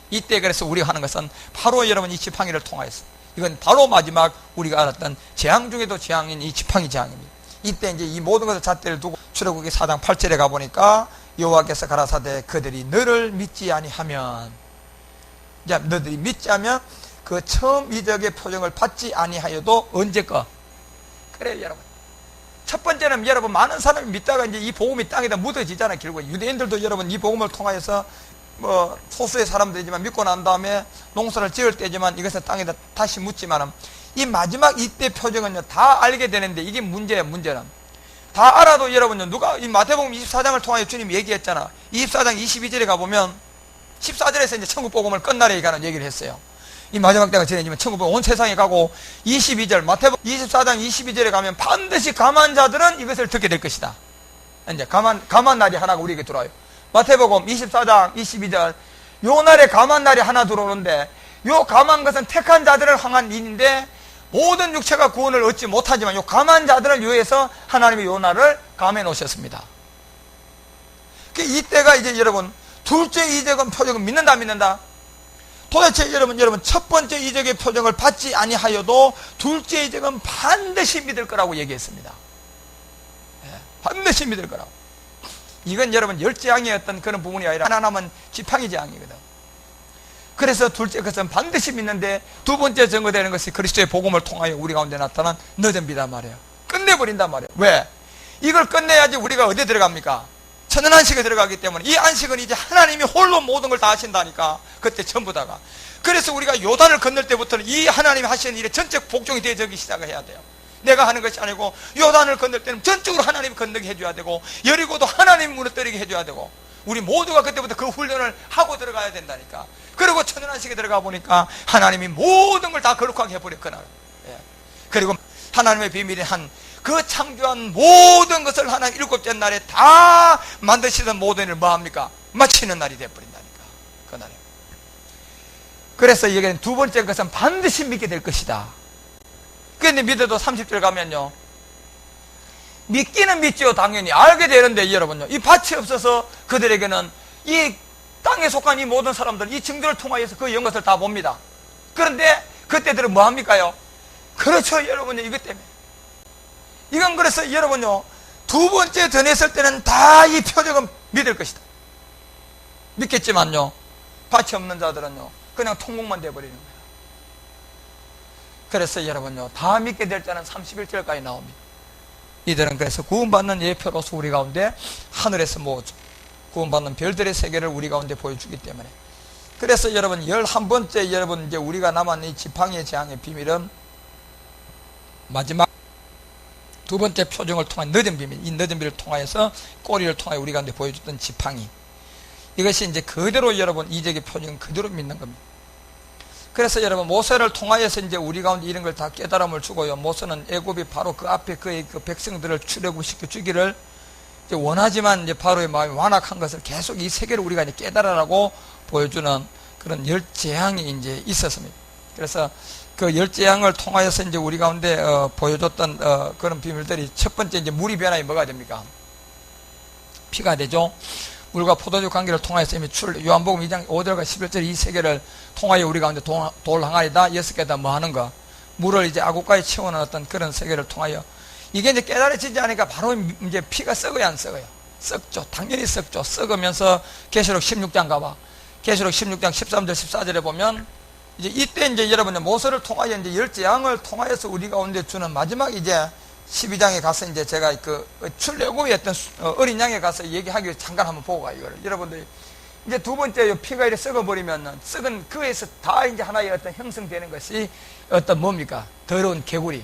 이때 그래서 우리가 하는 것은 바로 여러분 이 지팡이를 통하여서 이건 바로 마지막 우리가 알았던 재앙 중에도 재앙인 이 지팡이 재앙입니다. 이때 이제 이 모든 것을 잣대를 두고 출애굽기 4장 8절에 가보니까 여호와께서 가라사대 그들이 너를 믿지 아니하면 이제 너들이 믿지 않으면 그 처음 이적의 표정을 받지 아니하여도 언제 거 그래요, 여러분. 첫 번째는 여러분 많은 사람이 믿다가 이제 이 복음이 땅에다 묻어지잖아요. 결국 유대인들도 여러분 이 복음을 통하여서 뭐 소수의 사람들이지만 믿고 난 다음에 농사를 지을 때지만 이것을 땅에다 다시 묻지만은 이 마지막 이때 표정은요 다 알게 되는데 이게 문제예요. 문제는 다 알아도 여러분요 누가 이 마태복음 24장을 통하여 주님이 얘기했잖아. 24장 22절에 가보면 14절에서 이제 천국 복음을 끝날에 가는 얘기를 했어요. 이 마지막 때가 지내지만 천국 복음 온 세상에 가고 22절 마태복음 24장 22절에 가면 반드시 감한 자들은 이것을 듣게 될 것이다. 이제 감한 날이 하나가 우리에게 들어와요. 마태복음 24장 22절 요 날에 감한 날이 하나 들어오는데 요 감한 것은 택한 자들을 향한 일인데 모든 육체가 구원을 얻지 못하지만 요 감한 자들을 위해서 하나님이 요 날을 감해 놓으셨습니다. 이때가 이제 여러분 둘째 이적은 표적은 믿는다 안 믿는다? 도대체 여러분 첫 번째 이적의 표적을 받지 아니하여도 둘째 이적은 반드시 믿을 거라고 얘기했습니다. 반드시 믿을 거라고. 이건 여러분 열재앙의 어떤 그런 부분이 아니라 하나 남은 지팡이 재앙이거든. 그래서 둘째 것은 반드시 믿는데 두 번째 증거되는 것이 그리스도의 복음을 통하여 우리 가운데 나타난 늦은 비단 말이에요. 끝내버린단 말이에요. 왜? 이걸 끝내야지 우리가 어디에 들어갑니까? 천연안식에 들어가기 때문에 이 안식은 이제 하나님이 홀로 모든 걸 다 하신다니까. 그때 전부 다가. 그래서 우리가 요단을 건널 때부터는 이 하나님이 하시는 일에 전적 복종이 되어지기 시작을 해야 돼요. 내가 하는 것이 아니고 요단을 건널 때는 전적으로 하나님이 건너게 해줘야 되고 여리고도 하나님이 무너뜨리게 해줘야 되고 우리 모두가 그때부터 그 훈련을 하고 들어가야 된다니까. 그리고 천연안식에 들어가 보니까 하나님이 모든 걸 다 거룩하게 해버려 그날. 그리고 하나님의 비밀이 한 그 창조한 모든 것을 하나님 일곱째 날에 다 만드시던 모든 일을 뭐합니까? 마치는 날이 되어버린다니까. 그날에. 그래서 여기는 두 번째 것은 반드시 믿게 될 것이다. 그런데 믿어도 30절 가면요 믿기는 믿지요. 당연히 알게 되는데 여러분요 이 밭이 없어서 그들에게는 이 땅에 속한 이 모든 사람들 이 증거를 통하여서 그 영것을 다 봅니다. 그런데 그때들은 뭐합니까요? 그렇죠, 여러분요. 이것 때문에 이건 그래서 여러분요 두 번째 전했을 때는 다 이 표적은 믿을 것이다. 믿겠지만요 밭이 없는 자들은요 그냥 통곡만 돼버리는 거예요. 그래서 여러분요 다 믿게 될 자는 31절까지 나옵니다. 이들은 그래서 구원받는 예표로서 우리 가운데 하늘에서 모으죠. 구원받는 별들의 세계를 우리 가운데 보여주기 때문에. 그래서 여러분 11번째 여러분 이제 우리가 남은 이 지팡이의 재앙의 비밀은 마지막 두 번째 표정을 통한 늦은 비밀, 이 늦은 비밀을 통하여서 꼬리를 통하여 우리 가운데 보여줬던 지팡이. 이것이 이제 그대로 여러분 이적의 표정은 그대로 믿는 겁니다. 그래서 여러분 모세를 통하여서 이제 우리 가운데 이런 걸 다 깨달음을 주고요. 모세는 애굽이 바로 그 앞에 그의 그 백성들을 출애굽시켜 주기를 이제 원하지만 이제 바로의 마음이 완악한 것을 계속 이 세계를 우리가 이제 깨달으라고 보여주는 그런 열재앙이 이제 있었습니다. 그래서 그 열재앙을 통하여서 이제 우리 가운데 보여줬던 그런 비밀들이 첫 번째 이제 물이 변화에 뭐가 됩니까? 피가 되죠. 물과 포도주 관계를 통하여서 이미 요한복음 2장 5절과 11절 이 세계를 통하여 우리 가운데 돌 항아리다 6개다 뭐 하는 거 물을 이제 아구가에 채워넣었던 그런 세계를 통하여 이게 이제 깨달아지지 않으니까 바로 이제 피가 썩어야 안 썩어요? 썩죠. 당연히 썩죠. 썩으면서 계시록 16장 가봐. 계시록 16장 13절 14절에 보면 이제 이때 이제 여러분 모세를 통하여 이제 열재앙을 통하여서 우리 가운데 주는 마지막 이제 12장에 가서 이제 제가 그 출애굽의 어떤 어린 양에 가서 얘기하기 위해서 잠깐 한번 보고 가요. 이거를 여러분들이 이제 두 번째 피가 이렇게 썩어버리면 썩은 그에서 다 이제 하나의 어떤 형성되는 것이 어떤 뭡니까? 더러운 개구리.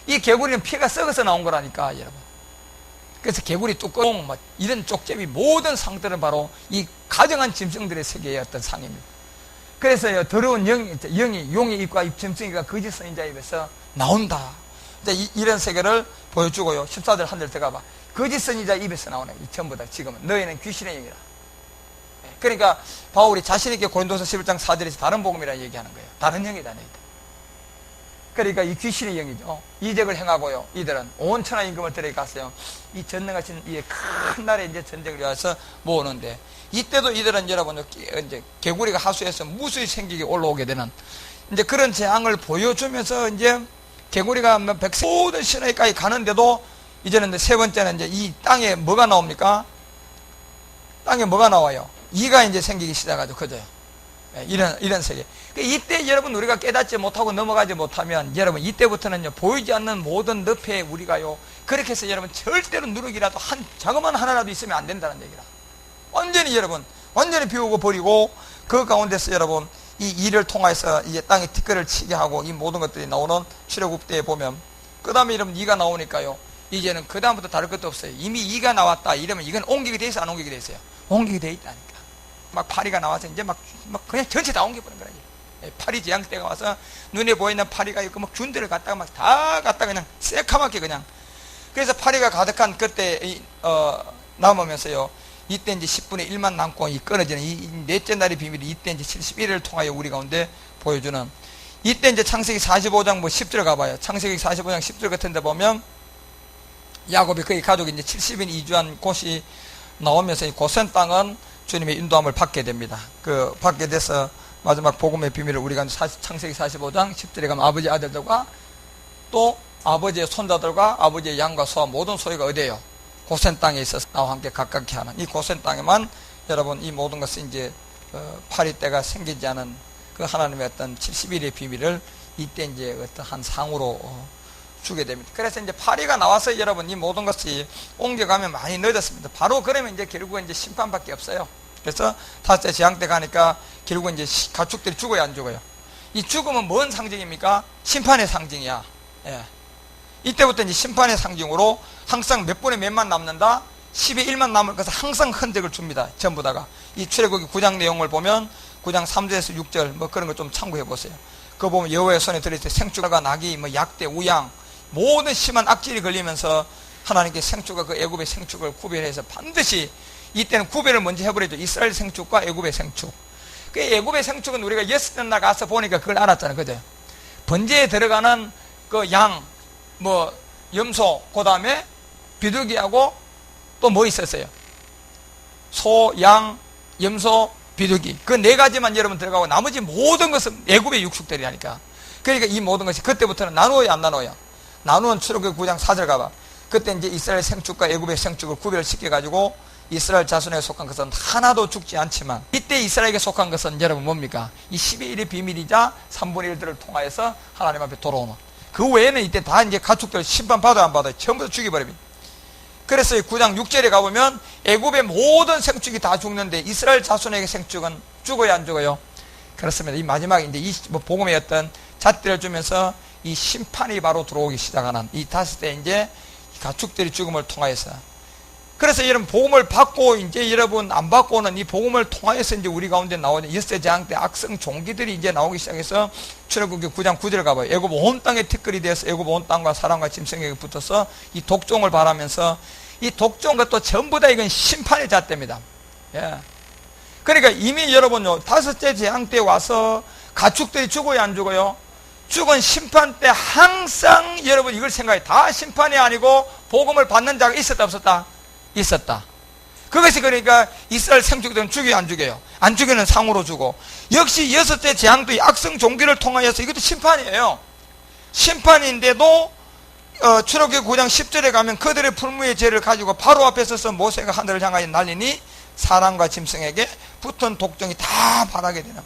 이 개구리는 피가 썩어서 나온 거라니까 여러분. 그래서 개구리 뚜껑 뭐 이런 쪽제비 모든 상들은 바로 이 가정한 짐승들의 세계의 어떤 상입니다. 그래서 더러운 용의 입과 짐승이가 거짓 선인자 입에서 나온다. 이런 세계를 보여주고요. 14절 한 절 들어가봐. 거짓 선인자 입에서 나오네. 전부 다 지금은 너희는 귀신의 영이라. 그러니까 바울이 자신에게 고린도서 11장 4절에서 다른 복음이라 얘기하는 거예요. 다른 영이다 너희들. 그러니까 이 귀신의 영이죠. 이적을 행하고요. 이들은 온 천하 임금을 데려갔어요. 이 전능하신 이 큰 나라에 이제 전쟁을 위해서 모으는데 이때도 이들은 여러분 이제 개구리가 하수해서 무수히 생기게 올라오게 되는 이제 그런 재앙을 보여주면서 이제 개구리가 모든 신화에까지 가는데도 이제는 세 번째는 이제 이 땅에 뭐가 나옵니까? 땅에 뭐가 나와요? 이가 이제 생기기 시작하죠. 그죠? 이런 세계. 이때 여러분 우리가 깨닫지 못하고 넘어가지 못하면 여러분 이때부터는요 보이지 않는 모든 늪에 우리가요 그렇게 해서 여러분 절대로 누룩이라도 한 자그마한 하나라도 있으면 안 된다는 얘기라. 완전히 여러분 완전히 비우고 버리고 그 가운데서 여러분 이 일을 통해서 이제 땅에 티끌을 치게 하고 이 모든 것들이 나오는 출애굽 때에 보면 그 다음에 여러분 이가 나오니까요 이제는 그 다음부터 다를 것도 없어요. 이미 이가 나왔다 이러면 이건 옮기게 돼 있어 안 옮기게 돼 있어요? 옮기게 돼 있다니까. 막 파리가 나와서 이제 막 그냥 전체 다 옮겨버린 거라. 파리 재앙 때가 와서 눈에 보이는 파리가 있고 막 균들을 갖다가 막 다 갖다가 그냥 새카맣게 그냥. 그래서 파리가 가득한 그때 남으면서요. 이때 이제 10분의 1만 남고 이 끊어지는 이 넷째 날의 비밀이 이때 이제 71일을 통하여 우리 가운데 보여주는 이때 이제 창세기 45장 뭐 10절 가봐요. 창세기 45장 10절 같은 데 보면 야곱이 그의 가족이 이제 70인 이주한 곳이 나오면서 이 고센 땅은 주님의 인도함을 받게 됩니다. 그 받게 돼서 마지막 복음의 비밀을 우리가 창세기 45장 10절에 가면 아버지 아들들과 또 아버지의 손자들과 아버지의 양과 소와 모든 소유가 어디에요? 고센 땅에 있어서 나와 함께 가깝게 하는 이 고센 땅에만 여러분 이 모든 것을 이제 파리 때가 생기지 않은 그 하나님의 어떤 70일의 비밀을 이때 이제 어떤 한 상으로 주게 됩니다. 그래서 이제 파리가 나와서 여러분 이 모든 것이 옮겨가면 많이 늦었습니다. 바로 그러면 이제 결국은 이제 심판밖에 없어요. 그래서 다섯째 재앙 때 가니까 결국은 이제 가축들이 죽어야 안 죽어요? 이 죽음은 뭔 상징입니까? 심판의 상징이야. 예. 이때부터 이제 심판의 상징으로 항상 몇 분의 몇만 남는다? 10의 1만 남을 것을 항상 흔적을 줍니다. 전부 다가. 이 출애굽기 9장 내용을 보면 9장 3절에서 6절 뭐 그런 거 좀 참고해 보세요. 그거 보면 여호와의 손에 들어있을 때 생축과 낙이 뭐 약대 우양 모든 심한 악질이 걸리면서 하나님께 생축과 그 애굽의 생축을 구별해서 반드시 이때는 구별을 먼저 해버리죠. 이스라엘 생축과 애굽의 생축. 그 애굽의 생축은 우리가 예수님 날 가서 보니까 그걸 알았잖아요. 그죠? 번제에 들어가는 그 양, 뭐 염소, 그 다음에 비둘기하고 또 뭐 있었어요? 소, 양, 염소, 비둘기. 그 네 가지만 여러분 들어가고 나머지 모든 것은 애굽의 육축들이라니까. 그러니까 이 모든 것이 그때부터는 나누어요, 안 나누어요? 나누는 출애굽기 9장 4절 가봐. 그때 이제 이스라엘 생축과 애굽의 생축을 구별시켜가지고 이스라엘 자손에 속한 것은 하나도 죽지 않지만 이때 이스라엘에게 속한 것은 여러분 뭡니까? 이 12일의 비밀이자 3분의 1들을 통하여서 하나님 앞에 돌아오는 그 외에는 이때 다 이제 가축들 심판받아요 안 받아요? 전부 다 죽여버립니다. 그래서 9장 6절에 가보면 애굽의 모든 생축이 다 죽는데 이스라엘 자손에게 생축은 죽어요 안 죽어요? 그렇습니다. 이 마지막에 이제 이 복음의 어떤 잣대를 주면서 이 심판이 바로 들어오기 시작하는 이 다섯째 이제 가축들이 죽음을 통하여서 그래서 여러분 복음을 받고 이제 여러분 안 받고는 이 복음을 통하여서 이제 우리 가운데 나오는 엿새 재앙 때 악성 종기들이 이제 나오기 시작해서 출애굽기 9장 9절에 가봐요. 애굽 온 땅에 티끌이 되어서 애굽 온 땅과 사람과 짐승에게 붙어서 이 독종을 바라면서 이 독종 것도 전부 다 이건 심판의 잣대입니다. 예. 그러니까 이미 여러분요 다섯째 재앙 때 와서 가축들이 죽어요 안 죽어요? 죽은 심판 때 항상 여러분 이걸 생각해. 다 심판이 아니고 복음을 받는 자가 있었다 없었다? 있었다. 그것이 그러니까 이스라엘 생축들은 죽여요 안 죽여요? 안 죽이는 상으로 주고 역시 여섯째 재앙도 이 악성 종기를 통하여서 이것도 심판이에요. 심판인데도 출애굽기 9장 10절에 가면 그들의 풀무의 죄를 가지고 바로 앞에 서서 모세가 하늘을 향하여 날리니 사람과 짐승에게 붙은 독종이 다 바라게 되는.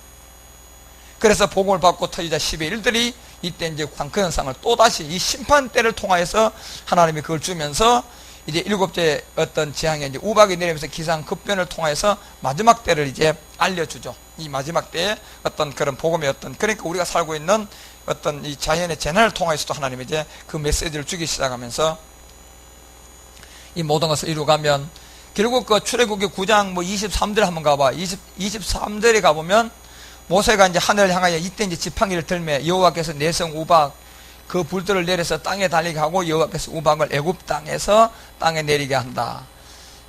그래서 복음을 받고 터지자 10의 일들이 이때 이제 그 현상을 또다시 이 심판 때를 통하여서 하나님이 그걸 주면서 이제 일곱째 어떤 재앙에 이제 우박이 내리면서 기상급변을 통해서 마지막 때를 이제 알려주죠. 이 마지막 때에 어떤 그런 복음의 그러니까 우리가 살고 있는 어떤 이 자연의 재난을 통해서도 하나님이 이제 그 메시지를 주기 시작하면서 이 모든 것을 이루가면 결국 그 출애굽기 9장 23절에 한번 가봐. 23절에 가보면 모세가 이제 하늘을 향하여 이때 이제 지팡이를 들매 여호와께서 내성 우박 그 불들을 내려서 땅에 달리게 하고 여호와께서 우박을 애굽 땅에서 땅에 내리게 한다.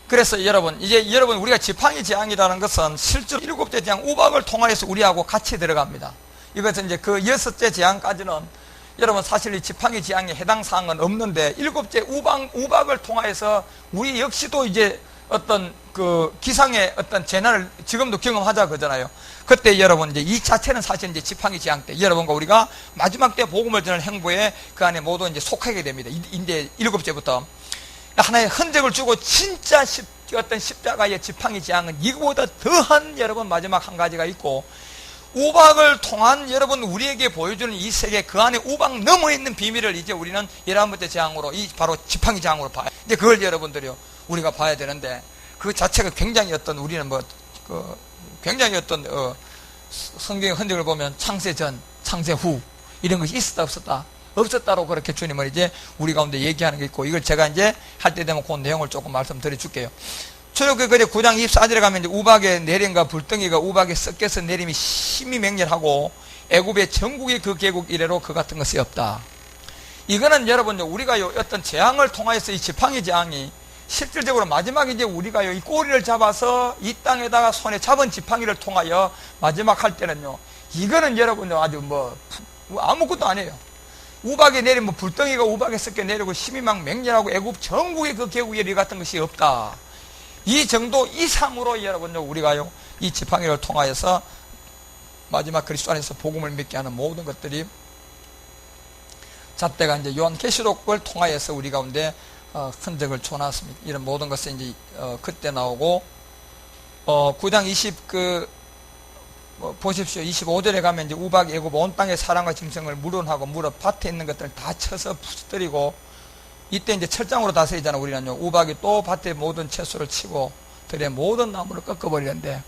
그래서 여러분 우리가 지팡이 재앙이라는 것은 실제로 일곱째 재앙 우박을 통하여서 우리하고 같이 들어갑니다. 이것은 이제 그 여섯째 재앙까지는 여러분 사실 이 지팡이 재앙에 해당 사항은 없는데 일곱째 우박을 통하여서 우리 역시도 이제 어떤 그 기상의 어떤 재난을 지금도 경험하자 그러잖아요. 그때 여러분 이제 이 자체는 사실 이제 지팡이 재앙 때 여러분과 우리가 마지막 때 복음을 전하는 행보에 그 안에 모두 이제 속하게 됩니다. 이제 일곱째부터 하나의 흔적을 주고 진짜 어떤 십자가의 지팡이 재앙은 이거보다 더한 여러분 마지막 한 가지가 있고 우박을 통한 여러분 우리에게 보여주는 이 세계 그 안에 우박 넘어 있는 비밀을 이제 우리는 11번째 재앙으로 이 바로 지팡이 재앙으로 봐요. 이제 그걸 여러분들이요 우리가 봐야 되는데 그 자체가 굉장히 어떤 우리는 굉장히 어떤 성경의 흔적을 보면 창세 전, 창세 후 이런 것이 있었다 없었다 없었다로 그렇게 주님은 이제 우리 가운데 얘기하는 게 있고 이걸 제가 이제 할 때 되면 그 내용을 조금 말씀드려 줄게요. 출애굽기 9장 24절에 가면 이제 우박의 내림과 불덩이가 우박에 섞여서 내림이 심히 맹렬하고 애굽의 전국의 그 계곡 이래로 그 같은 것이 없다. 이거는 여러분 우리가 어떤 재앙을 통해서 이 지팡이 재앙이 실질적으로 마지막에 이제 우리가요 이 꼬리를 잡아서 이 땅에다가 손에 잡은 지팡이를 통하여 마지막 할 때는요 이거는 여러분 아주 아무것도 아니에요. 우박에 내리면 불덩이가 우박에 섞여 내리고 힘이 막 맹렬하고 애굽 전국의 그 계곡 이래 같은 것이 없다. 이 정도 이상으로 여러분요 우리가요 이 지팡이를 통하여서 마지막 그리스도 안에서 복음을 믿게 하는 모든 것들이 잣대가 이제 요한계시록을 통하여서 우리 가운데 흔적을 줘놨습니다. 이런 모든 것이 이제 그때 나오고 9장 보십시오. 25절에 가면 이제 우박 애굽 온 땅의 사람과 짐승을 물은하고 무릎 밭에 있는 것들을 다 쳐서 부수뜨리고 이때 이제 철장으로 다스리잖아. 우리는요 우박이 또 밭에 모든 채소를 치고 들의 모든 나무를 꺾어버리는데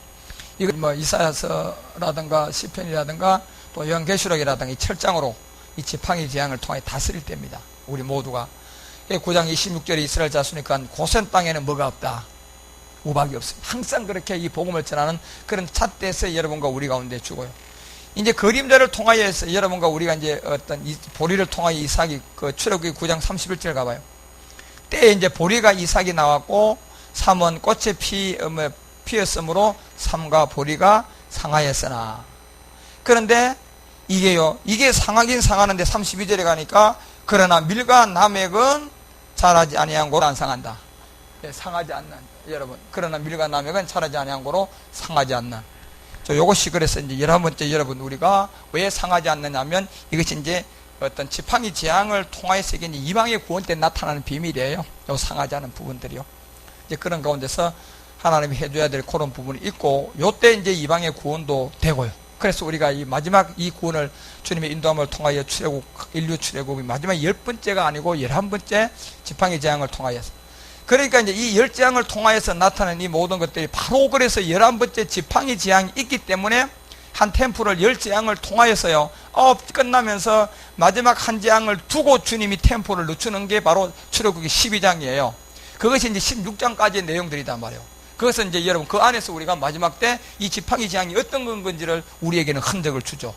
이거 이사야서라든가 시편이라든가 또 요한계시록이라든가 이 철장으로 이 지팡이 재앙을 통해 다스릴 때입니다. 우리 모두가 9장 26절에 이스라엘 자손이니까 고센 땅에는 뭐가 없다. 우박이 없습니다. 항상 그렇게 이 복음을 전하는 그런 잣대에서 여러분과 우리 가운데 주고요. 이제 그림자를 통하여서 여러분과 우리가 이제 어떤 보리를 통하여 이삭이 그 출애굽기 9장 31절 가봐요. 때에 이제 보리가 이삭이 나왔고 삼은 꽃에 피었으므로 삼과 보리가 상하였으나 그런데 이게 상하긴 상하는데 32절에 가니까 그러나 밀과 나맥은 자라지 아니한 고로 안 상한다. 상하지 않는 여러분 그러나 밀과 나맥은 자라지 아니한 고로 상하지 않는 요것이 그래서 이제 11번째 여러분 우리가 왜 상하지 않느냐면 이것이 이제 어떤 지팡이 재앙을 통하여서 이게 이방의 구원 때 나타나는 비밀이에요. 요 상하지 않은 부분들이요. 이제 그런 가운데서 하나님이 해줘야 될 그런 부분이 있고 요때 이제 이방의 구원도 되고요. 그래서 우리가 이 마지막 이 구원을 주님의 인도함을 통하여 인류 출애굽이 마지막 10번째가 아니고 11번째 지팡이 재앙을 통하여서 그러니까 이제 이 10재앙을 통하여서 나타나는 이 모든 것들이 바로 그래서 11번째 지팡이 재앙이 있기 때문에 한 템플을 10재앙을 통하여서요 끝나면서 마지막 한 재앙을 두고 주님이 템플을 늦추는 게 바로 출애굽기 12장이에요. 그것이 이제 16장까지의 내용들이단 말이에요. 그것은 이제 여러분 그 안에서 우리가 마지막 때 이 지팡이 재앙이 어떤 건지를 우리에게는 흔적을 주죠.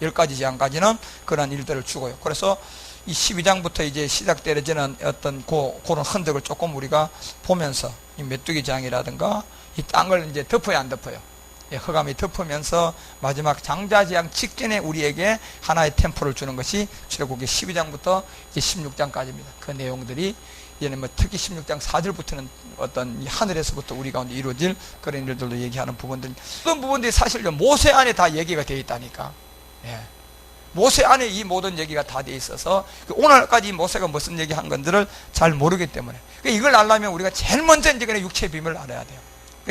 10가지 재앙까지는 그런 일들을 주고요. 그래서 이 12장부터 이제 시작되어지는 어떤 그런 흔적을 조금 우리가 보면서 이 메뚜기 재앙이라든가 이 땅을 이제 덮어야 안 덮어요. 흑암이 덮으면서 마지막 장자재앙 직전에 우리에게 하나의 템포를 주는 것이 출애굽기 12장부터 이제 16장까지입니다. 그 내용들이 얘는 특히 16장 4절부터는 어떤 하늘에서부터 우리 가운데 이루어질 그런 일들도 얘기하는 부분들, 어떤 부분들이 사실 모세 안에 다 얘기가 되어 있다니까. 모세 안에 이 모든 얘기가 다 돼 있어서 오늘까지 이 모세가 무슨 얘기한 건지를 잘 모르기 때문에 이걸 알려면 우리가 제일 먼저 이제 그냥 육체의 비밀을 알아야 돼요.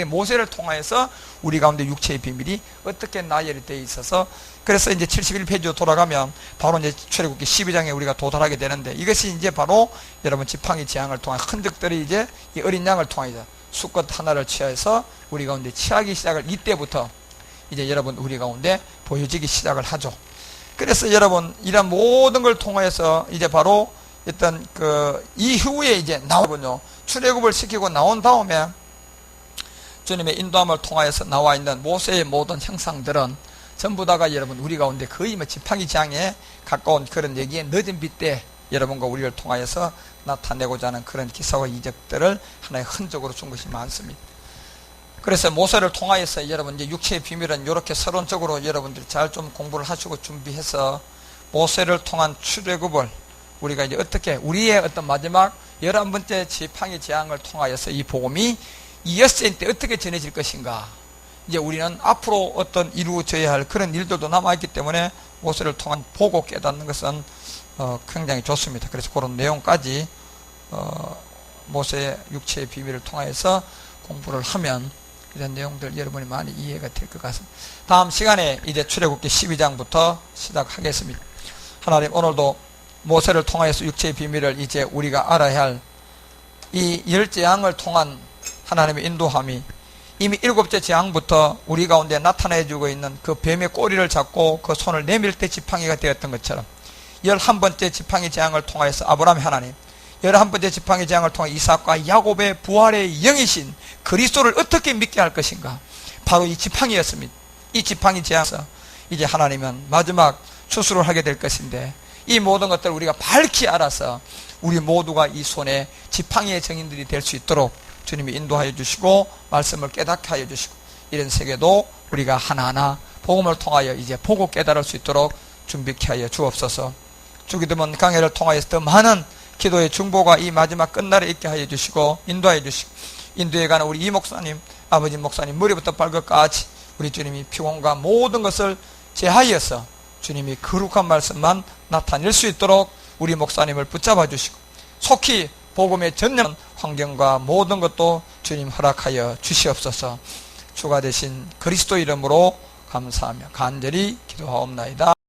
모세를 통하여서 우리 가운데 육체의 비밀이 어떻게 나열이 되어 있어서 그래서 이제 71페이지로 돌아가면 바로 이제 출애굽기 12장에 우리가 도달하게 되는데 이것이 이제 바로 여러분 지팡이 재앙을 통한 흔적들이 이제 이 어린 양을 통하여서 수컷 하나를 취하여서 우리 가운데 취하기 시작을 이때부터 이제 여러분 우리 가운데 보여지기 시작을 하죠. 그래서 여러분 이런 모든 걸 통하여서 이제 바로 어떤 그 이후에 이제 나오군요. 출애굽을 시키고 나온 다음에 주님의 인도함을 통하여서 나와 있는 모세의 모든 형상들은 전부 다가 여러분 우리 가운데 거의 뭐 지팡이 재앙에 가까운 그런 얘기에 늦은 빛때 여러분과 우리를 통하여서 나타내고자 하는 그런 기사와 이적들을 하나의 흔적으로 준 것이 많습니다. 그래서 모세를 통하여서 여러분 이제 육체의 비밀은 이렇게 서론적으로 여러분들이 잘 좀 공부를 하시고 준비해서 모세를 통한 출애굽을 우리가 이제 어떻게 우리의 어떤 마지막 11번째 지팡이 재앙을 통하여서 이 복음이 이었을 때 어떻게 전해질 것인가. 이제 우리는 앞으로 어떤 이루어져야 할 그런 일들도 남아있기 때문에 모세를 통한 보고 깨닫는 것은 굉장히 좋습니다. 그래서 그런 내용까지 모세의 육체의 비밀을 통해서 공부를 하면 이런 내용들 여러분이 많이 이해가 될 것 같습니다. 다음 시간에 이제 출애굽기 12장부터 시작하겠습니다. 하나님 오늘도 모세를 통하여서 육체의 비밀을 이제 우리가 알아야 할 이 10재앙을 통한 하나님의 인도함이 이미 7째 재앙부터 우리 가운데 나타내주고 있는 그 뱀의 꼬리를 잡고 그 손을 내밀 때 지팡이가 되었던 것처럼 11번째 지팡이 재앙을 통하여서 아브라함의 하나님, 11번째 지팡이 재앙을 통해 이삭과 야곱의 부활의 영이신 그리스도를 어떻게 믿게 할 것인가. 바로 이 지팡이였습니다. 이 지팡이 재앙에서 이제 하나님은 마지막 추수를 하게 될 것인데 이 모든 것들을 우리가 밝히 알아서 우리 모두가 이 손에 지팡이의 증인들이 될 수 있도록 주님이 인도하여 주시고 말씀을 깨닫게 하여 주시고 이런 세계도 우리가 하나하나 복음을 통하여 이제 보고 깨달을 수 있도록 준비케 하여 주옵소서. 주기도문 강해를 통하여서 더 많은 기도의 중보가 이 마지막 끝날에 있게 하여 주시고 인도하여 주시고 인도에 가는 우리 이 목사님, 아버지 목사님 머리부터 발끝까지 우리 주님이 피곤과 모든 것을 제하여서 주님이 거룩한 말씀만 나타낼 수 있도록 우리 목사님을 붙잡아 주시고 속히 복음의 전념 환경과 모든 것도 주님 허락하여 주시옵소서. 주가 되신 그리스도 이름으로 감사하며 간절히 기도하옵나이다.